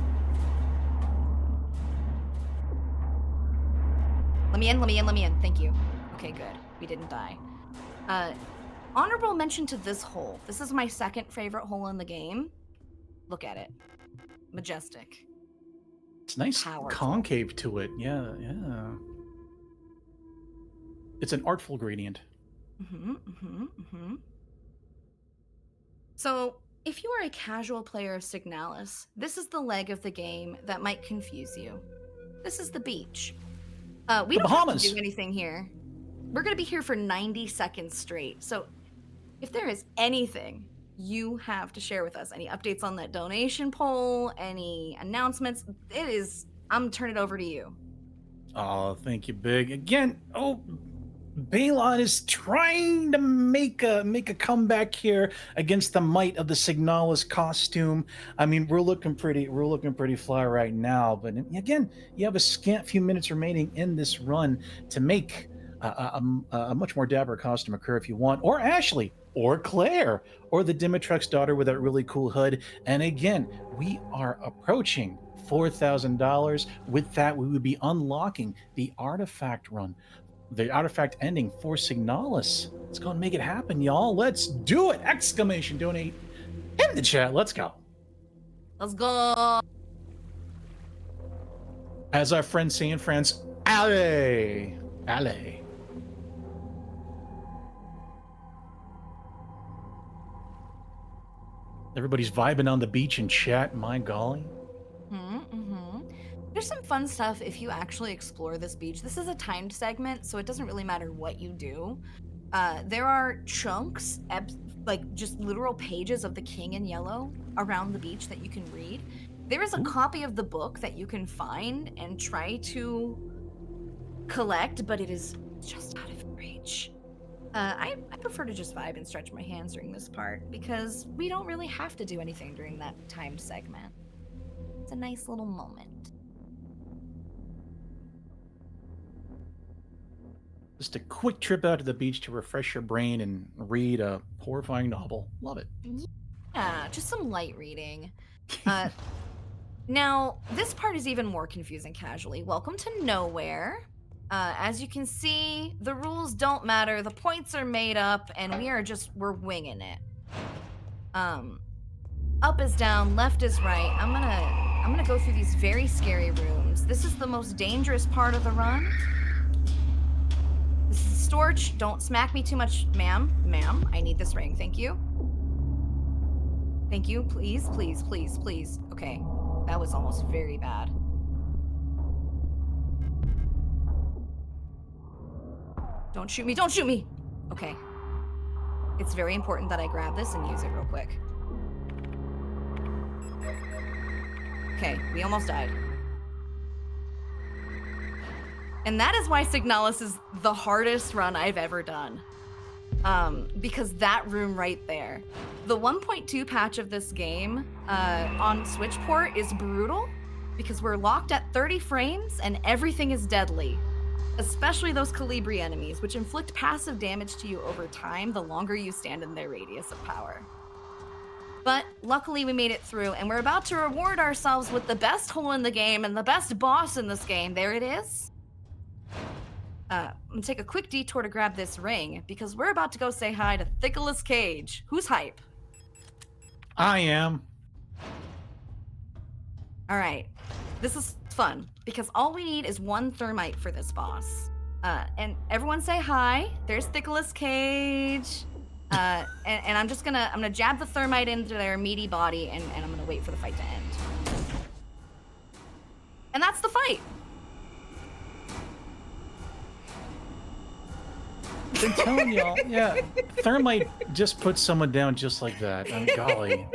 S2: Let me in. Thank you. Okay, good. We didn't die. Honorable mention to this hole. This is my second favorite hole in the game. Look at it. Majestic.
S1: It's nice
S2: Powerful.
S1: concave to it. Yeah. It's an artful gradient.
S2: So, if you are a casual player of Signalis, this is the leg of the game that might confuse you. This is the beach. We don't have to do anything here. We're going to be here for 90 seconds straight. So, if there is anything you have to share with us, any updates on that donation poll, any announcements, I'm turning it over to you.
S1: Oh, thank you, Big. Again, Balon is trying to make a comeback here against the might of the Signalis costume. I mean, we're looking pretty fly right now, but again, you have a scant few minutes remaining in this run to make a much more dapper costume occur if you want, or Ashley, or Claire, or the Dimitrex daughter with that really cool hood. And again, we are approaching $4,000. With that, we would be unlocking the artifact run. The artifact ending for Signalis. Let's go and make it happen, y'all. Let's do it! Exclamation donate in the chat. Let's go.
S2: Let's go.
S1: As our friends say in France, allez! Allez. Everybody's vibing on the beach in chat, my golly.
S2: There's some fun stuff if you actually explore this beach. This is a timed segment, so it doesn't really matter what you do. There are chunks, like just literal pages of the King in Yellow around the beach that you can read. There is a copy of the book that you can find and try to collect, but it is just out of reach. I prefer to just vibe and stretch my hands during this part, because we don't really have to do anything during that timed segment. It's a nice little moment.
S1: Just a quick trip out to the beach to refresh your brain and read a horrifying novel. Love it.
S2: Yeah, just some light reading. Now, this part is even more confusing casually. Welcome to Nowhere. As you can see, the rules don't matter. The points are made up, and we're winging it. Up is down, left is right. I'm gonna go through these very scary rooms. This is the most dangerous part of the run. This is Storch. Don't smack me too much, ma'am. Ma'am, I need this ring. Thank you. Thank you. Please, please, please, please. Okay, that was almost very bad. Don't shoot me, don't shoot me! Okay. It's very important that I grab this and use it real quick. Okay, we almost died. And that is why SIGNALIS is the hardest run I've ever done. Because that room right there. The 1.2 patch of this game on Switch port is brutal because we're locked at 30 frames and everything is deadly. Especially those Calibri enemies, which inflict passive damage to you over time the longer you stand in their radius of power. But luckily we made it through, and we're about to reward ourselves with the best hole in the game and the best boss in this game. There it is. I'm gonna take a quick detour to grab this ring, because we're about to go say hi to SIGNALIS Cage. Who's hype?
S1: I am.
S2: All right. This is fun, because all we need is one thermite for this boss. And everyone say hi. There's SIGNALIS Cage. And I'm gonna jab the thermite into their meaty body, and I'm gonna wait for the fight to end. And that's the fight.
S1: Been telling y'all, yeah, thermite just puts someone down just like that. Golly.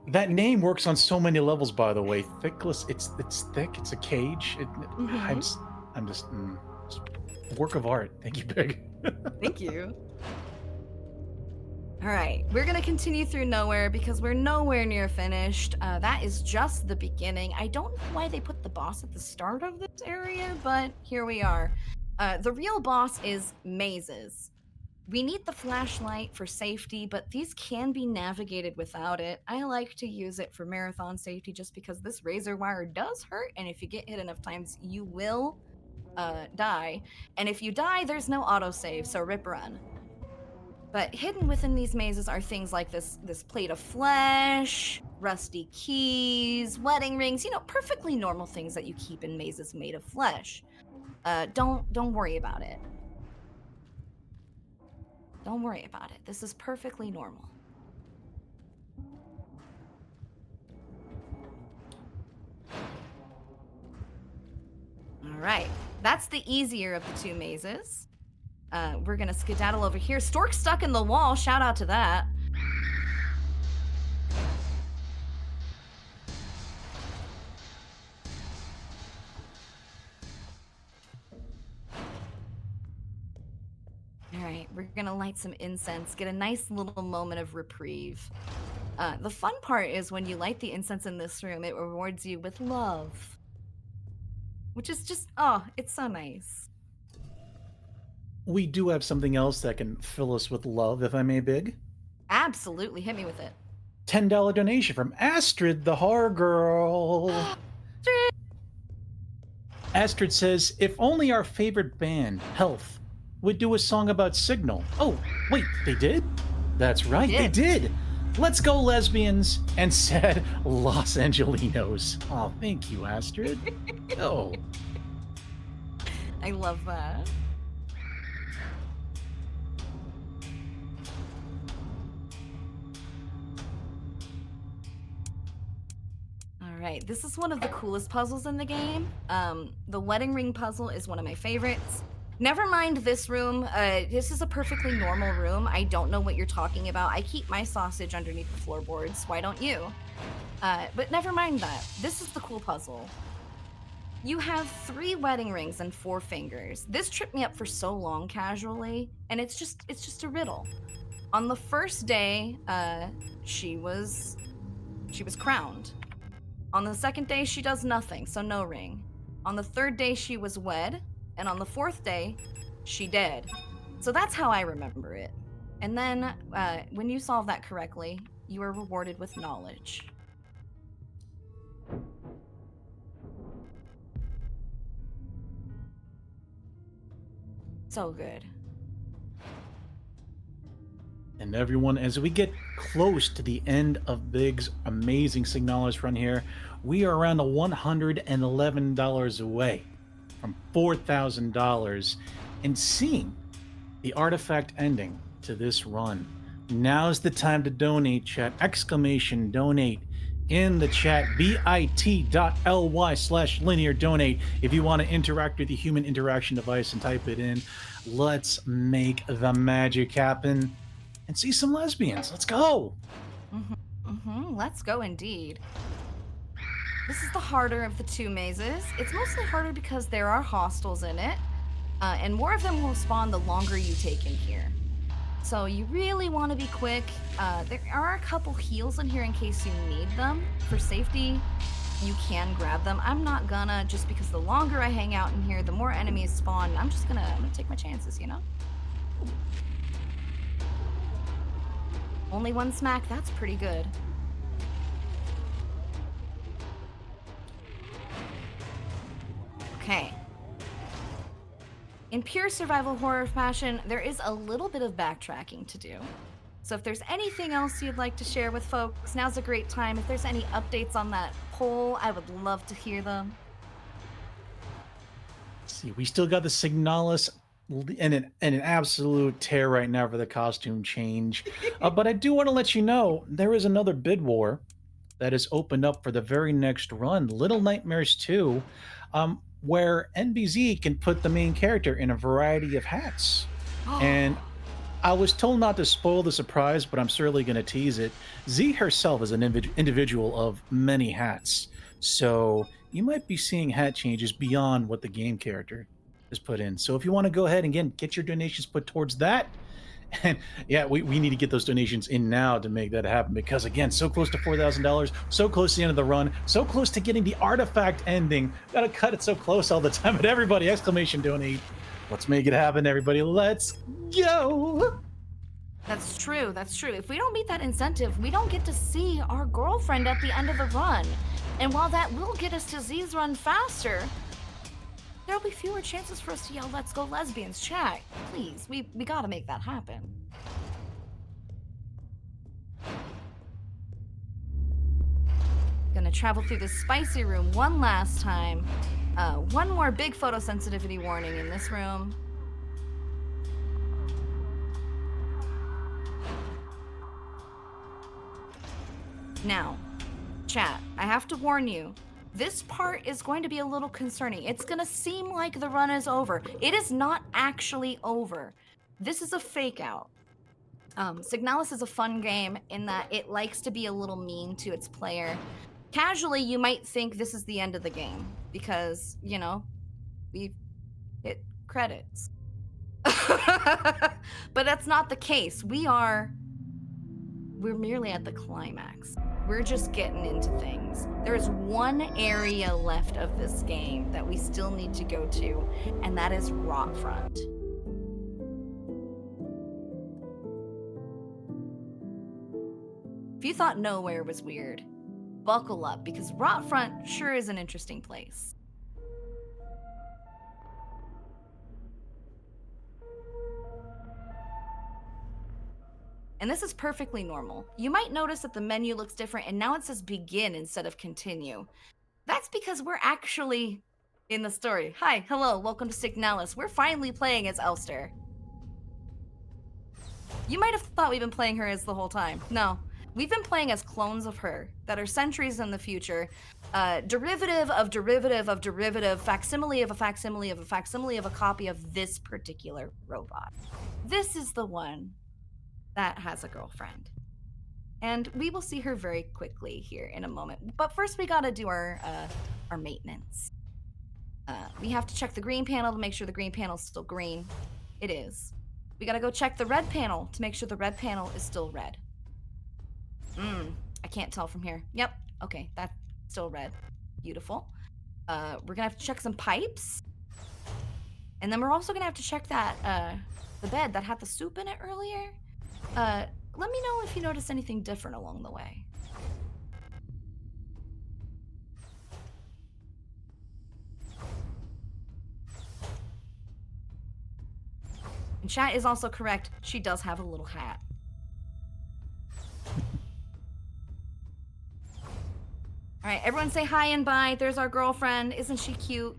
S1: That name works on so many levels, by the way. SIGNALIS, it's thick, it's a cage. I'm just work of art. Thank you, Big.
S2: Thank you. All right, we're gonna continue through nowhere because we're nowhere near finished. That is just the beginning. I don't know why they put the boss at the start of this area, but here we are. The real boss is mazes. We need the flashlight for safety, but these can be navigated without it. I like to use it for marathon safety just because this razor wire does hurt, and if you get hit enough times, you will die. And if you die, there's no autosave, so rip run. But hidden within these mazes are things like this plate of flesh, rusty keys, wedding rings, you know, perfectly normal things that you keep in mazes made of flesh. Don't worry about it. Don't worry about it. This is perfectly normal. All right, that's the easier of the two mazes. We're gonna skedaddle over here. Stork stuck in the wall, shout out to that. All right, we're gonna light some incense, get a nice little moment of reprieve. The fun part is when you light the incense in this room, it rewards you with love. Which is just, oh, it's so nice.
S1: We do have something else that can fill us with love, if I may, Big.
S2: Absolutely, hit me with it.
S1: $10 donation from Astrid, the horror girl. Astrid says, if only our favorite band, Health, would do a song about Signal. Oh, wait, they did? That's right, they did. Let's go, lesbians, and said Los Angelinos. Oh, thank you, Astrid. Oh.
S2: I love that. Alright, this is one of the coolest puzzles in the game. The wedding ring puzzle is one of my favorites. Never mind this room. This is a perfectly normal room. I don't know what you're talking about. I keep my sausage underneath the floorboards. Why don't you? But never mind that. This is the cool puzzle. You have 3 wedding rings and 4 fingers. This tripped me up for so long casually, and it's just a riddle. On the first day, she was crowned. On the second day, she does nothing, so no ring. On the third day, she was wed. And on the 4th day, she dead. So that's how I remember it. And then, when you solve that correctly, you are rewarded with knowledge. So good.
S1: And everyone, as we get close to the end of Big's amazing SIGNALIS run here, we are around the $111 away from $4,000 and seeing the artifact ending to this run. Now's the time to donate, chat. Exclamation donate in the chat, bit.ly/linear donate if you want to interact with the human interaction device and type it in. Let's make the magic happen and see some lesbians. Let's go.
S2: Let's go indeed. This is the harder of the two mazes. It's mostly harder because there are hostels in it, and more of them will spawn the longer you take in here. So you really want to be quick. There are a couple heals in here in case you need them. For safety, you can grab them. I'm not gonna, just because the longer I hang out in here, the more enemies spawn. I'm gonna take my chances, you know? Only one smack, that's pretty good. Okay. In pure survival horror fashion, there is a little bit of backtracking to do. So if there's anything else you'd like to share with folks, now's a great time. If there's any updates on that poll, I would love to hear them.
S1: Let's see, we still got the SIGNALIS and an absolute tear right now for the costume change. But I do want to let you know there is another bid war that is opened up for the very next run, Little Nightmares 2, where NBZ can put the main character in a variety of hats. And I was told not to spoil the surprise, but I'm certainly going to tease it. Z herself is an individual of many hats, so you might be seeing hat changes beyond what the game character is put in. So if you want to go ahead and again get your donations put towards that, and yeah, we need to get those donations in now to make that happen, because again, so close to $4,000, so close to the end of the run, so close to getting the artifact ending. Gotta cut it so close all the time. But everybody, exclamation donate. Let's make it happen, everybody. Let's go.
S2: That's true, that's true. If we don't meet that incentive, we don't get to see our girlfriend at the end of the run. And while that will get us to Z's run faster, there'll be fewer chances for us to yell, "Let's go lesbians," chat. Please, we gotta make that happen. Gonna travel through this spicy room one last time. One more big photosensitivity warning in this room. Now, chat, I have to warn you, this part is going to be a little concerning. It's gonna seem like the run is over. It is not actually over. This is a fake out. SIGNALIS is a fun game in that it likes to be a little mean to its player. Casually, you might think this is the end of the game because, you know, we've hit credits. But that's not the case. We're merely at the climax. We're just getting into things. There's one area left of this game that we still need to go to, and that is Rotfront. If you thought Nowhere was weird, buckle up, because Rotfront sure is an interesting place. And this is perfectly normal. You might notice that the menu looks different and now it says begin instead of continue. That's because we're actually in the story. Hi, hello, welcome to SIGNALIS. We're finally playing as Elster. You might have thought we've been playing her as the whole time. No, we've been playing as clones of her that are centuries in the future. Derivative of derivative of derivative, facsimile of a facsimile of a facsimile of a copy of this particular robot. This is the one that has a girlfriend. And we will see her very quickly here in a moment. But first we gotta do our maintenance. We have to check the green panel to make sure the green panel's still green. It is. We gotta go check the red panel to make sure the red panel is still red. I can't tell from here. Yep, okay, that's still red. Beautiful. We're gonna have to check some pipes. And then we're also gonna have to check that, the bed that had the soup in it earlier. Let me know if you notice anything different along the way. And chat is also correct. She does have a little hat. All right, everyone say hi and bye. There's our girlfriend. Isn't she cute?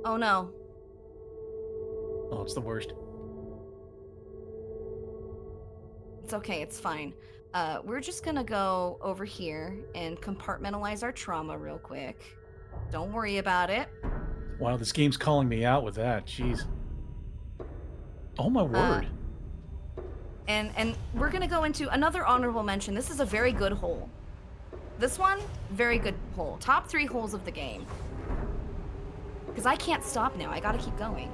S2: Oh no.
S1: Oh, it's the worst.
S2: It's okay, it's fine. we're just gonna go over here and compartmentalize our trauma real quick. Don't worry about it.
S1: Wow, this game's calling me out with that. Jeez. Oh my word.
S2: And we're gonna go into another honorable mention. This is a very good hole. This one, very good hole. Top 3 holes of the game. Because I can't stop now. I gotta keep going.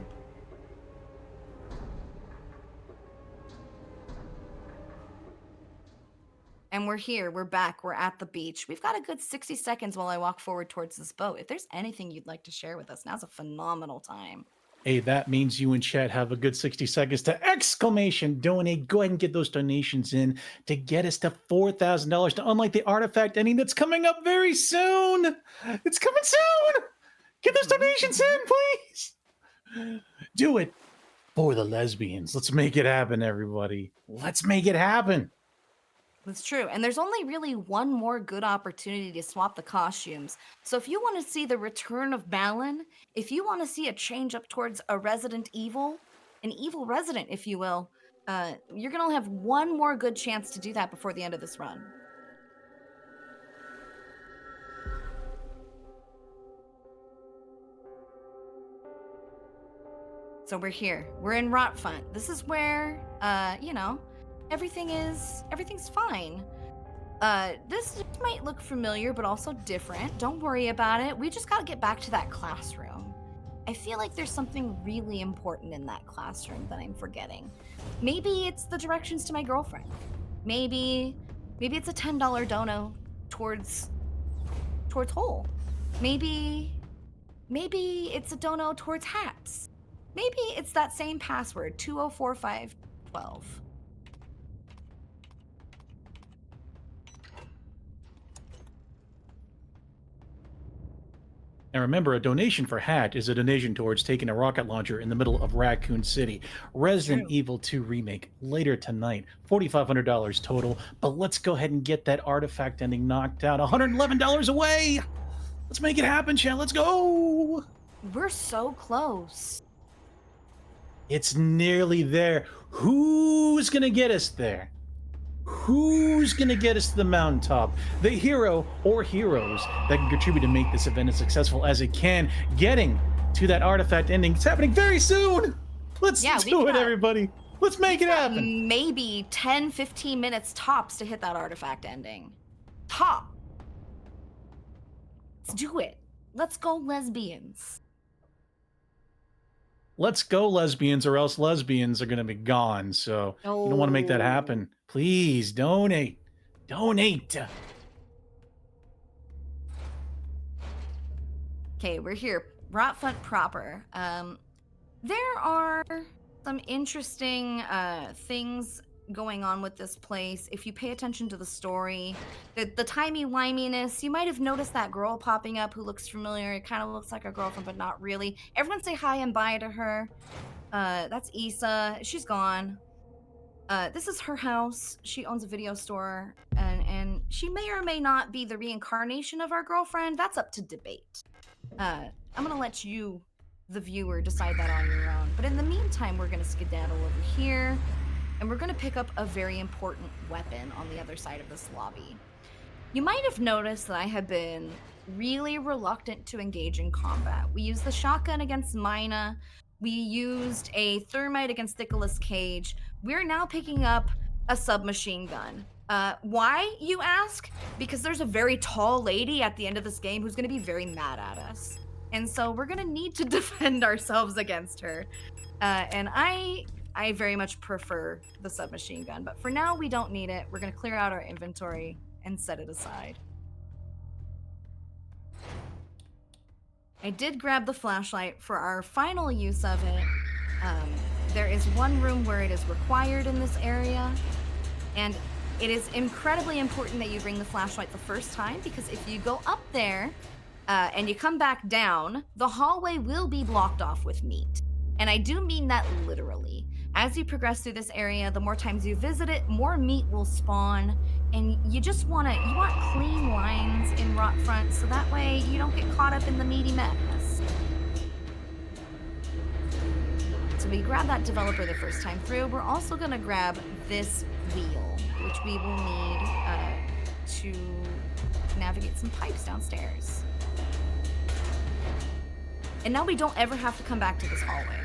S2: And we're here. We're back. We're at the beach. We've got a good 60 seconds while I walk forward towards this boat. If there's anything you'd like to share with us, now's a phenomenal time.
S1: Hey, that means you and chat have a good 60 seconds to exclamation donate. Go ahead and get those donations in to get us to $4,000 to unlock the artifact ending that's coming up very soon. It's coming soon. Get those donations in, please. Do it for the lesbians. Let's make it happen, everybody. Let's make it happen.
S2: That's true. And there's only really one more good opportunity to swap the costumes. So if you want to see the return of Balin, if you want to see a change up towards a Resident Evil, an evil resident, if you will, you're going to have one more good chance to do that before the end of this run. So we're here. We're in Rotfront. This is where, you know, everything's fine. This might look familiar, but also different. Don't worry about it. We just gotta get back to that classroom. I feel like there's something really important in that classroom that I'm forgetting. Maybe it's the directions to my girlfriend. Maybe it's a $10 dono towards hole. Maybe it's a dono towards hats. Maybe it's that same password, 204512.
S1: And remember, a donation for hat is a donation towards taking a rocket launcher in the middle of Raccoon City. Resident Evil 2 Remake later tonight, $4,500 total. But let's go ahead and get that artifact ending knocked out. $111 away. Let's make it happen, chat. Let's go.
S2: We're so close.
S1: It's nearly there. Who's going to get us there? Who's going to get us to the mountaintop? The hero or heroes that can contribute to make this event as successful as it can. Getting to that artifact ending. It's happening very soon. Let's do it, everybody. Let's make it happen.
S2: Maybe 10, 15 minutes tops to hit that artifact ending. Top. Let's do it. Let's go, lesbians.
S1: Let's go, lesbians, or else lesbians are going to be gone. So you don't want to make that happen. Please donate. Donate.
S2: Okay, we're here. Rotfront proper. There are some interesting things going on with this place. If you pay attention to the story, the timey-wiminess, you might have noticed that girl popping up who looks familiar. It kind of looks like her girlfriend, but not really. Everyone say hi and bye to her. That's Issa. She's gone. This is her house. She owns a video store, and she may or may not be the reincarnation of our girlfriend. That's up to debate. I'm gonna let you, the viewer, decide that on your own. But in the meantime, we're gonna skedaddle over here, and we're gonna pick up a very important weapon on the other side of this lobby. You might have noticed that I have been really reluctant to engage in combat. We used the shotgun against Mina. We used a thermite against Nicolas Cage. We're now picking up a submachine gun. Why, you ask? Because there's a very tall lady at the end of this game who's gonna be very mad at us. And so we're gonna need to defend ourselves against her. And I very much prefer the submachine gun, but for now we don't need it. We're gonna clear out our inventory and set it aside. I did grab the flashlight for our final use of it. There is one room where it is required in this area, and it is incredibly important that you bring the flashlight the first time, because if you go up there and you come back down, the hallway will be blocked off with meat. And I do mean that literally. As you progress through this area, the more times you visit it, more meat will spawn, and you want clean lines in Rotfront, so that way you don't get caught up in the meaty mess. So we grab that developer the first time through. We're also gonna grab this wheel. which we will need to navigate some pipes downstairs. And now we don't ever have to come back to this hallway.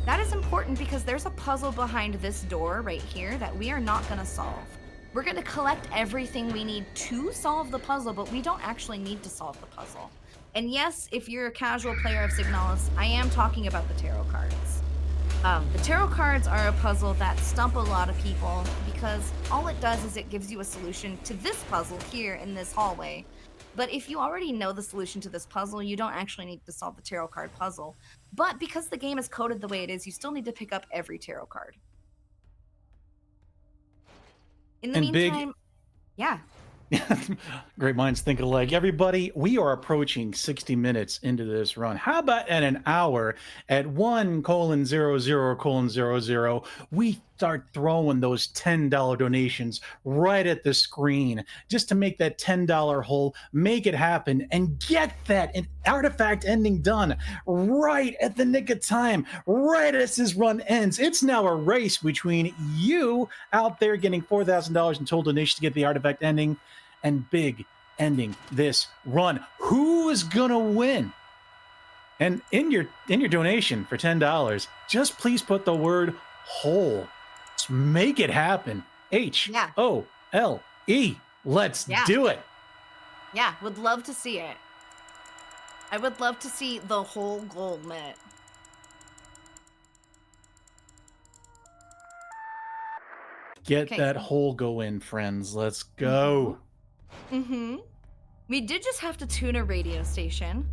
S2: That is important because there's a puzzle behind this door right here that we are not going to solve. We're going to collect everything we need to solve the puzzle, but we don't actually need to solve the puzzle. And yes, if you're a casual player of Signalis, I am talking about the tarot cards. The tarot cards are a puzzle that stump a lot of people because all it does is it gives you a solution to this puzzle here in this hallway. But if you already know the solution to this puzzle, you don't actually need to solve the tarot card puzzle. But because the game is coded the way it is, you still need to pick up every tarot card. In the meantime, yeah.
S1: Great minds think alike. Everybody, we are approaching 60 minutes into this run. How about at an hour at 1:00:00, we start throwing those $10 donations right at the screen just to make that $10 hole, make it happen, and get that an artifact ending done right at the nick of time, right as this run ends. It's now a race between you out there getting $4,000 in total donations to get the artifact ending and Big ending this run. Who is gonna win? And in your donation for $10, just please put the word whole. Let's make it happen. HOLE. Let's do it.
S2: Yeah, would love to see it. I would love to see the whole gold met.
S1: Get that hole go in, friends. Let's go.
S2: We did just have to tune a radio station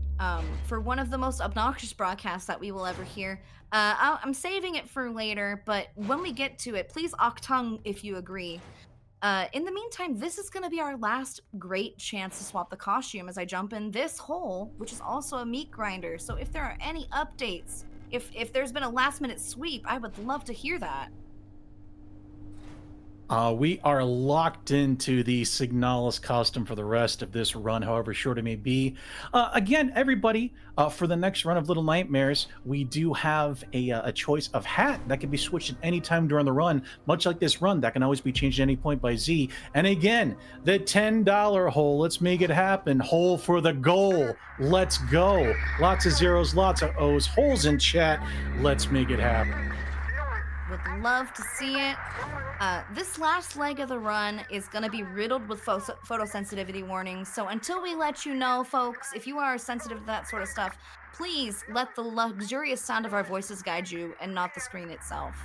S2: for one of the most obnoxious broadcasts that we will ever hear. I'm saving it for later, but when we get to it, please octung if you agree. In the meantime, this is going to be our last great chance to swap the costume as I jump in this hole, which is also a meat grinder. So if there are any updates, if there's been a last-minute sweep, I would love to hear that.
S1: We are locked into the Signalis costume for the rest of this run, however short it may be. Again, everybody, for the next run of Little Nightmares, we do have a choice of hat that can be switched at any time during the run, much like this run. That can always be changed at any point by Z. And again, the $10 hole. Let's make it happen. Hole for the goal. Let's go. Lots of zeros, lots of O's. Holes in chat. Let's make it happen.
S2: Would love to see it. This last leg of the run is going to be riddled with photosensitivity warnings. So until we let you know, folks, if you are sensitive to that sort of stuff, please let the luxurious sound of our voices guide you and not the screen itself.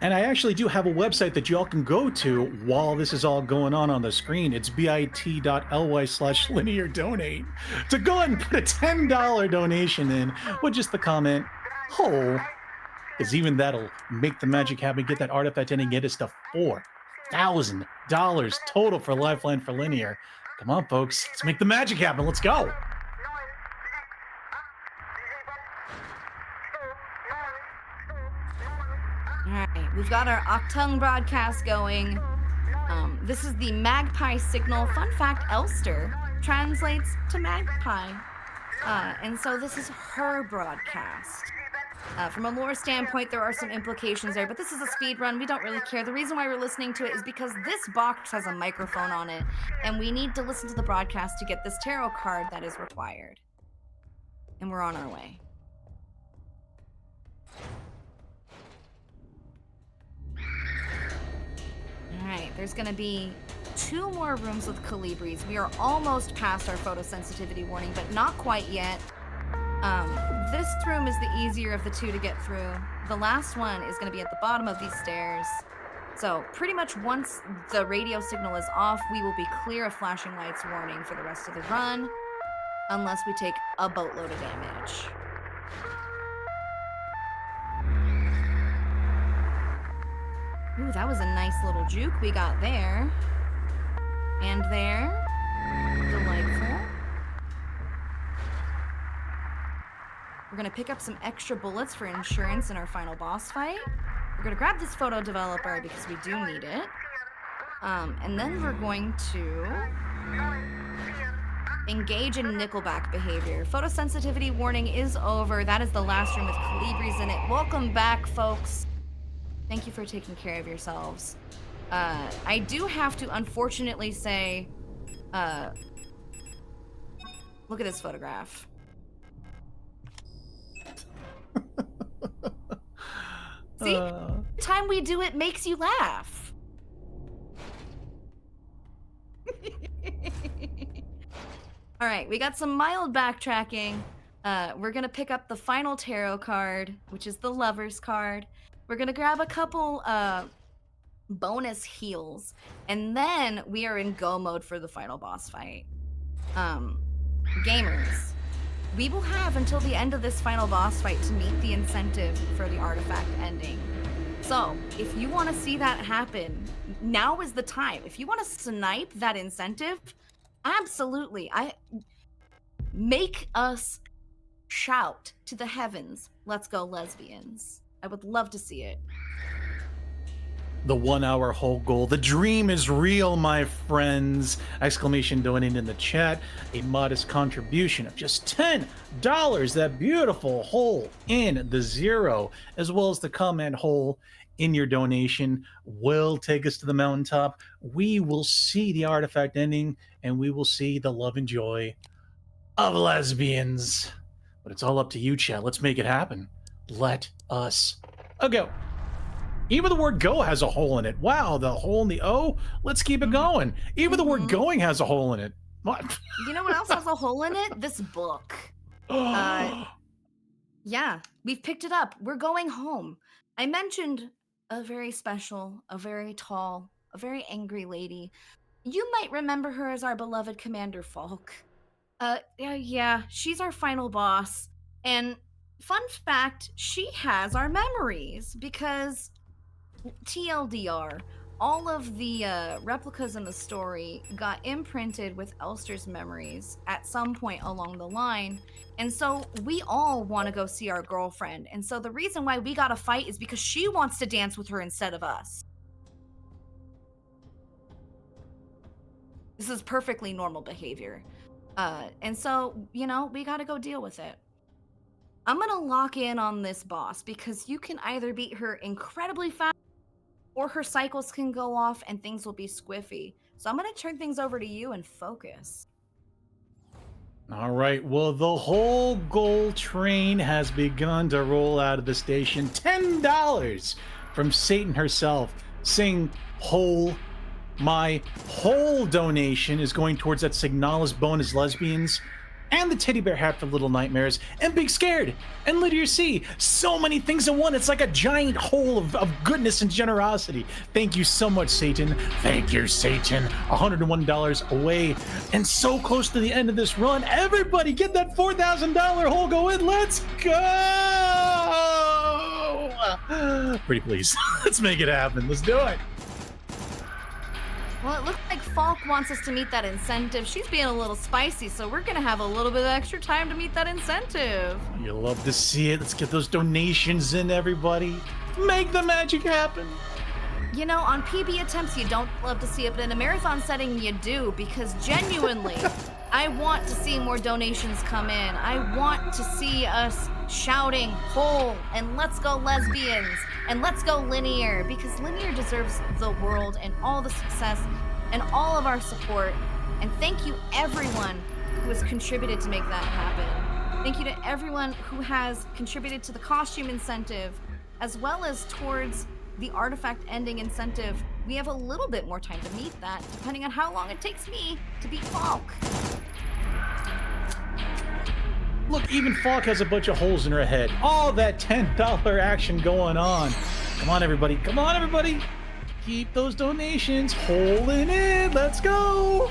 S1: And I actually do have a website that y'all can go to while this is all going on the screen. It's bit.ly/lineardonate to go ahead and put a $10 donation in with just the comment, "Hole." Because even that'll make the magic happen, get that artifact in and get us to $4,000 total for Lifeline for Linear. Come on, folks. Let's make the magic happen. Let's go.
S2: All right, we've got our Octung broadcast going. This is the Magpie signal. Fun fact, Elster translates to magpie. And so this is her broadcast. From a lore standpoint, there are some implications there, but this is a speed run. We don't really care. The reason why we're listening to it is because this box has a microphone on it, and we need to listen to the broadcast to get this tarot card that is required. And we're on our way. All right, there's going to be 2 more rooms with Calibris. We are almost past our photosensitivity warning, but not quite yet. This room is the easier of the 2 to get through. The last one is going to be at the bottom of these stairs. So pretty much once the radio signal is off, we will be clear of flashing lights warning for the rest of the run, unless we take a boatload of damage. Ooh, that was a nice little juke we got there. And there. Delightful. We're going to pick up some extra bullets for insurance in our final boss fight. We're going to grab this photo developer because we do need it. And then we're going to engage in Nickelback behavior. Photosensitivity warning is over. That is the last room with Calibris in it. Welcome back, folks. Thank you for taking care of yourselves. I do have to unfortunately say, look at this photograph. See, the time we do it makes you laugh. All right, we got some mild backtracking. We're gonna pick up the final tarot card, which is the Lover's card. We're gonna grab a couple bonus heals, and then we are in go mode for the final boss fight. Gamers, we will have until the end of this final boss fight to meet the incentive for the artifact ending. So, if you want to see that happen, now is the time. If you want to snipe that incentive, absolutely. Make us shout to the heavens, "Let's go, lesbians." I would love to see it.
S1: The 1 hour whole goal. The dream is real, my friends! Exclamation donating in the chat. A modest contribution of just $10. That beautiful hole in the zero, as well as the comment hole in your donation, will take us to the mountaintop. We will see the artifact ending, and we will see the love and joy of lesbians. But it's all up to you, chat. Let's make it happen. Let us go. Even the word go has a hole in it. Wow, the hole in the O? Let's keep it going. Even the word going has a hole in it. What?
S2: You know what else has a hole in it? This book. Yeah, we've picked it up. We're going home. I mentioned a very special, a very tall, a very angry lady. You might remember her as our beloved Commander Falk. Yeah, she's our final boss. And fun fact, she has our memories because TLDR, all of the replicas in the story got imprinted with Elster's memories at some point along the line. And so we all want to go see our girlfriend. And so the reason why we got to fight is because she wants to dance with her instead of us. This is perfectly normal behavior. And so, you know, we got to go deal with it. I'm going to lock in on this boss because you can either beat her incredibly fast or her cycles can go off and things will be squiffy. So I'm going to turn things over to you and focus.
S1: All right, well, the whole goal train has begun to roll out of the station. $10 from Satan herself, saying my whole donation is going towards that SIGNALIS bonus lesbians and the teddy bear hat for Little Nightmares and BigScared and LinearC. So many things in one. It's like a giant hole of goodness and generosity. Thank you so much, Satan. Thank you, Satan. $101 away and so close to the end of this run. Everybody get that $4,000 hole go in. Let's go. Pretty please. Let's make it happen. Let's do it.
S2: Well, it looks like Falk wants us to meet that incentive. She's being a little spicy, so we're going to have a little bit of extra time to meet that incentive.
S1: You'll love to see it. Let's get those donations in, everybody. Make the magic happen.
S2: You know, on PB attempts, you don't love to see it, but in a marathon setting, you do, because genuinely, I want to see more donations come in. I want to see us shouting, "Whole," and "Let's go, lesbians," and "Let's go, Linear," because Linear deserves the world and all the success and all of our support. And thank you, everyone who has contributed to make that happen. Thank you to everyone who has contributed to the costume incentive, as well as towards the artifact ending incentive. We have a little bit more time to meet that, depending on how long it takes me to beat Falk.
S1: Look, even Falk has a bunch of holes in her head. All that $10 action going on. Come on, everybody. Come on, everybody. Keep those donations holding in. Let's go.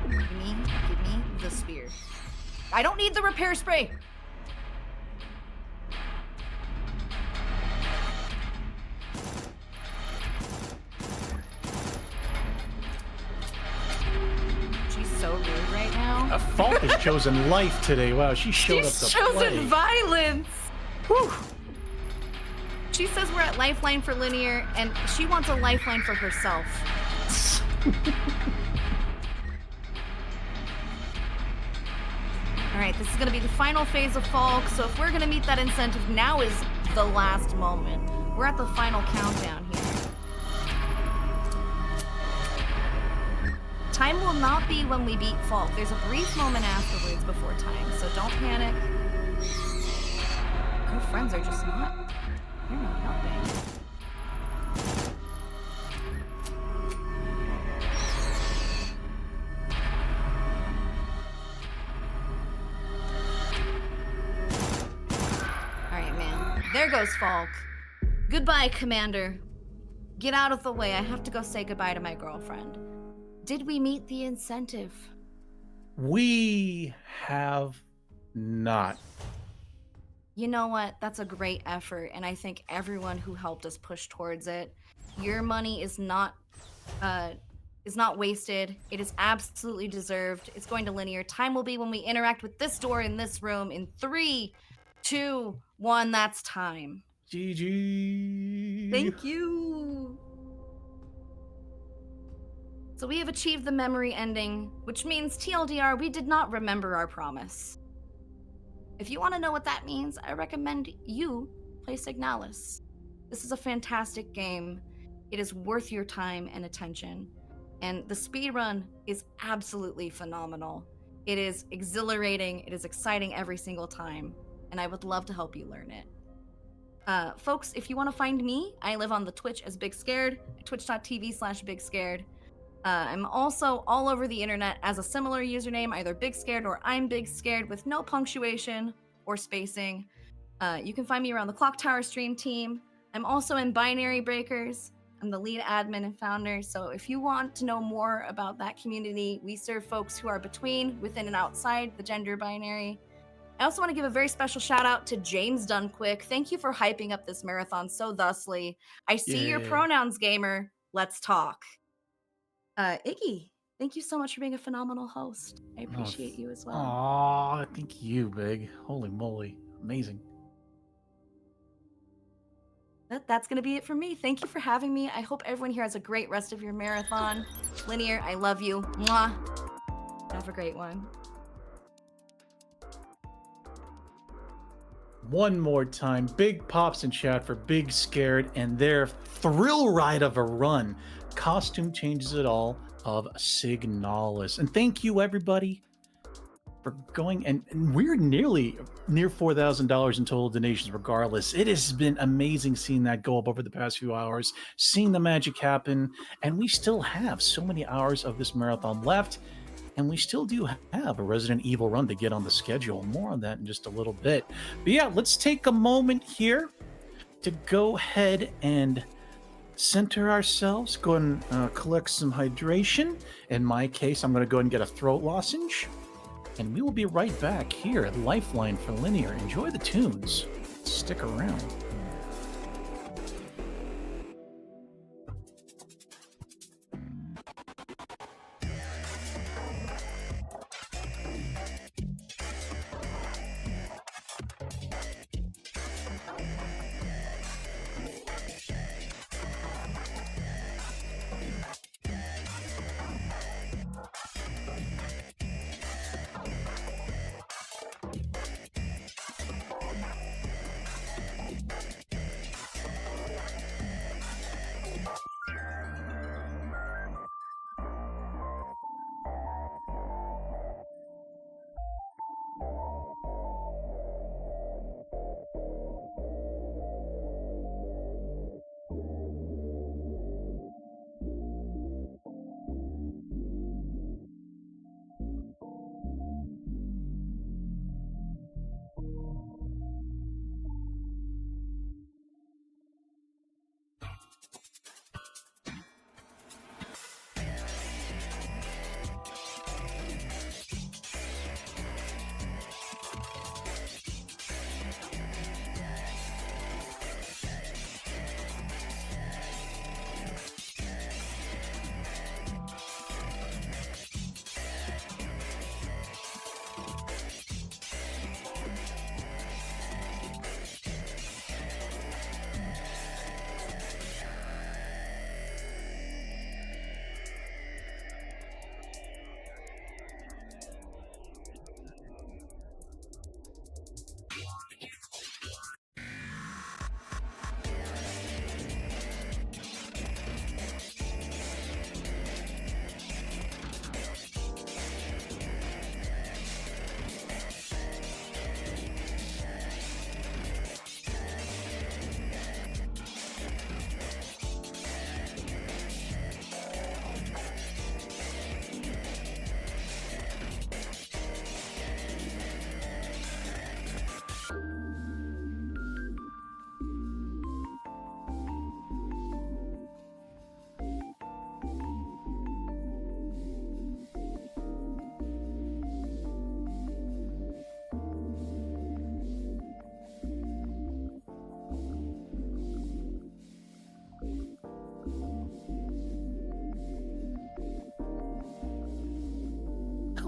S2: Give me the spear. I don't need the repair spray. So rude right now.
S1: Falk has chosen life today. Wow, she showed up to
S2: She's chosen
S1: play.
S2: violence. Whew. She says we're at Lifeline for Linear, and she wants a lifeline for herself. All right, this is going to be the final phase of Falk, so if we're going to meet that incentive, now is the last moment. We're at the final countdown here. Time will not be when we beat Falk. There's a brief moment afterwards before time, so don't panic. Our friends are just not, they're not helping. There goes Falk. Goodbye, Commander. Get out of the way. I have to go say goodbye to my girlfriend. Did we meet the incentive?
S1: We have not.
S2: You know what? That's a great effort, and I thank everyone who helped us push towards it. Your money is not wasted. It is absolutely deserved. It's going to Linear. Time will be when we interact with this door in this room in 3, 2, 1, that's time.
S1: GG.
S2: Thank you. So we have achieved the memory ending, which means TLDR, we did not remember our promise. If you want to know what that means, I recommend you play SIGNALIS. This is a fantastic game. It is worth your time and attention. And the speedrun is absolutely phenomenal. It is exhilarating. It is exciting every single time. And I would love to help you learn it. Folks, if you want to find me, I live on the Twitch as BigScared, twitch.tv/BigScared. I'm also all over the internet as a similar username, either BigScared or I'm BigScared with no punctuation or spacing. You can find me around the Clock Tower stream team. I'm also in Binary Breakers. I'm the lead admin and founder. So if you want to know more about that community, we serve folks who are between, within, and outside the gender binary. I also want to give a very special shout out to James Dunquick. Thank you for hyping up this marathon so thusly. I see your pronouns, gamer. Let's talk. Iggy, thank you so much for being a phenomenal host. I appreciate you as well.
S1: Aw, thank you, Big. Holy moly. Amazing.
S2: That's going to be it for me. Thank you for having me. I hope everyone here has a great rest of your marathon. Linear, I love you. Mwah. Have a great one.
S1: One more time, big pops in chat for BigScared and their thrill ride of a run. Costume changes it all of SIGNALIS. And thank you, everybody, for going. And we're near $4,000 in total donations regardless. It has been amazing seeing that go up over the past few hours, seeing the magic happen. And we still have so many hours of this marathon left. And we still do have a Resident Evil run to get on the schedule. More on that in just a little bit. But yeah, let's take a moment here to go ahead and center ourselves. Go and collect some hydration. In my case, I'm going to go and get a throat lozenge. And we will be right back here at Lifeline for Linear. Enjoy the tunes. Stick around.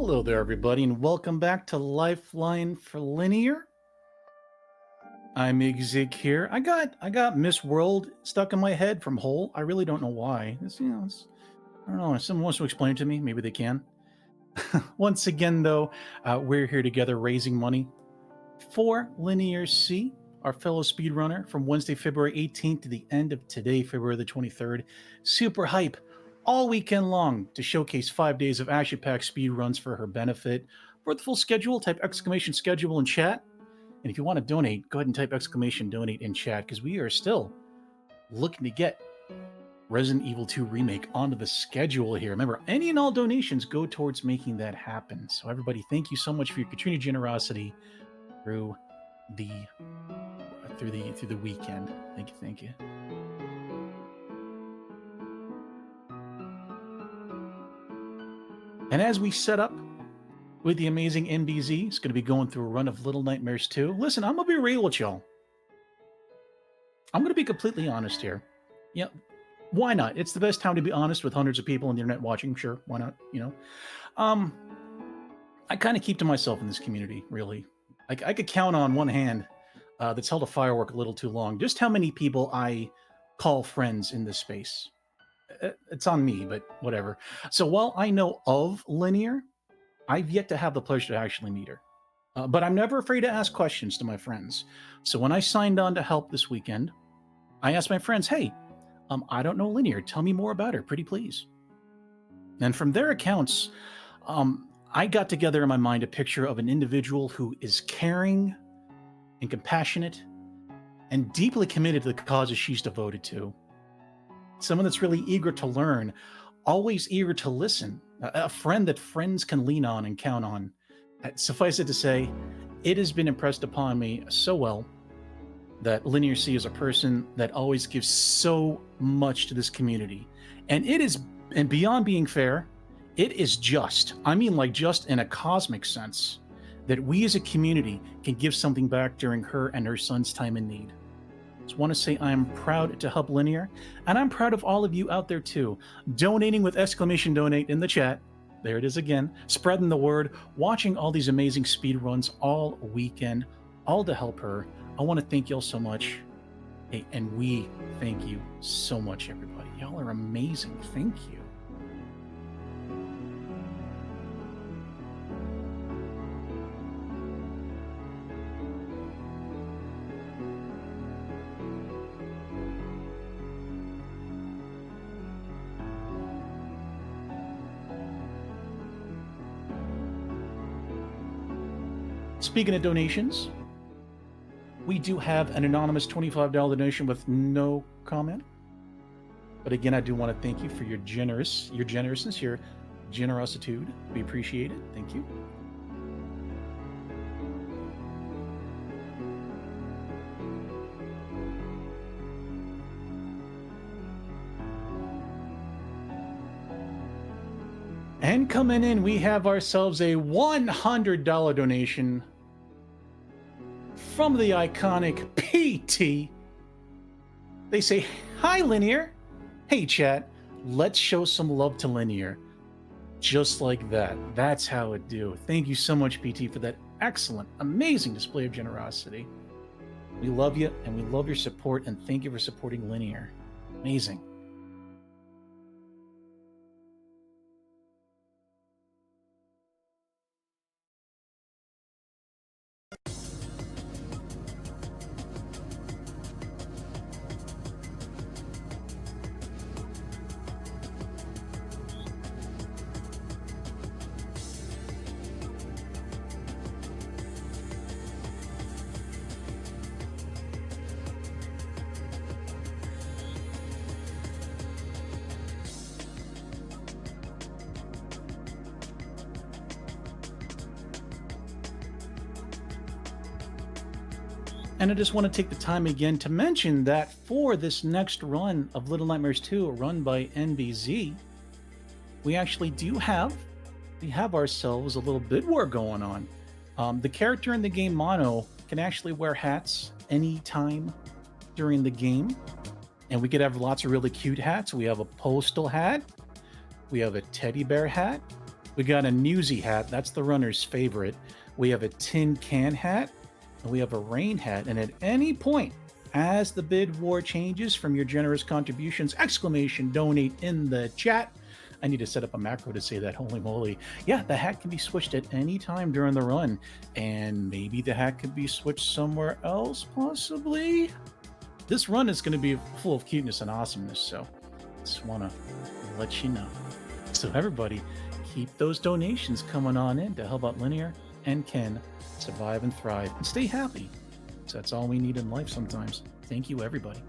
S1: Hello there, everybody, and welcome back to Lifeline for Linear. I'm iggyzig here. I got Miss World stuck in my head from Hole. I really don't know why. I don't know. If someone wants to explain it to me, maybe they can. Once again, though, we're here together raising money for LinearC, our fellow speedrunner, from Wednesday, February 18th to the end of today, February the 23rd. Super hype all weekend long to showcase 5 days of action-packed speed runs for her benefit. For the full schedule, type exclamation schedule in chat. And if you want to donate, go ahead and type exclamation donate in chat, because we are still looking to get Resident Evil 2 Remake onto the schedule here. Remember, any and all donations go towards making that happen. So everybody, thank you so much for your continued generosity through the weekend. Thank you. And as we set up with the amazing MBZ, it's going to be going through a run of Little Nightmares 2. Listen, I'm going to be real with y'all. I'm going to be completely honest here. Yeah, why not? It's the best time to be honest with hundreds of people on the internet watching. Sure, why not? I kind of keep to myself in this community, really. I could count on one hand that's held a firework a little too long just how many people I call friends in this space. It's on me, but whatever. So while I know of Linear, I've yet to have the pleasure to actually meet her. But I'm never afraid to ask questions to my friends. So when I signed on to help this weekend, I asked my friends, hey, I don't know Linear. Tell me more about her, pretty please. And from their accounts, I got together in my mind a picture of an individual who is caring and compassionate and deeply committed to the causes she's devoted to. Someone that's really eager to learn, always eager to listen, a friend that friends can lean on and count on. Suffice it to say, it has been impressed upon me so well that LinearC is a person that always gives so much to this community. And beyond being fair, it is just, I mean like just in a cosmic sense, that we as a community can give something back during her and her son's time in need. Just want to say I am proud to help Linear, and I'm proud of all of you out there too, donating with exclamation donate in the chat. There it is again, spreading the word, watching all these amazing speed runs all weekend, all to help her. I want to thank y'all so much. Hey, and we thank you so much, everybody. Y'all are amazing. Thank you. Speaking of donations, we do have an anonymous $25 donation with no comment. But again, I do want to thank you for your generousness, your generositude. We appreciate it. Thank you. And coming in, we have ourselves a $100 donation from the iconic PT. They say, hi, Linear. Hey, chat. Let's show some love to Linear. Just like that. That's how it do. Thank you so much, PT, for that excellent, amazing display of generosity. We love you, and we love your support, and thank you for supporting Linear. Amazing. And I just want to take the time again to mention that for this next run of Little Nightmares 2, run by NBZ, we actually have ourselves a little bid war going on. The character in the game Mono can actually wear hats anytime during the game. And we could have lots of really cute hats. We have a postal hat. We have a teddy bear hat. We got a newsy hat. That's the runner's favorite. We have a tin can hat. And we have a rain hat. And at any point, as the bid war changes from your generous contributions, exclamation donate in the chat. I need to set up a macro to say that. Holy moly. Yeah, the hat can be switched at any time during the run. And maybe the hat could be switched somewhere else, possibly. This run is going to be full of cuteness and awesomeness. So just want to let you know. So everybody, keep those donations coming on in to help out Linear and Ken survive and thrive and stay happy. So that's all we need in life sometimes. Thank you, everybody.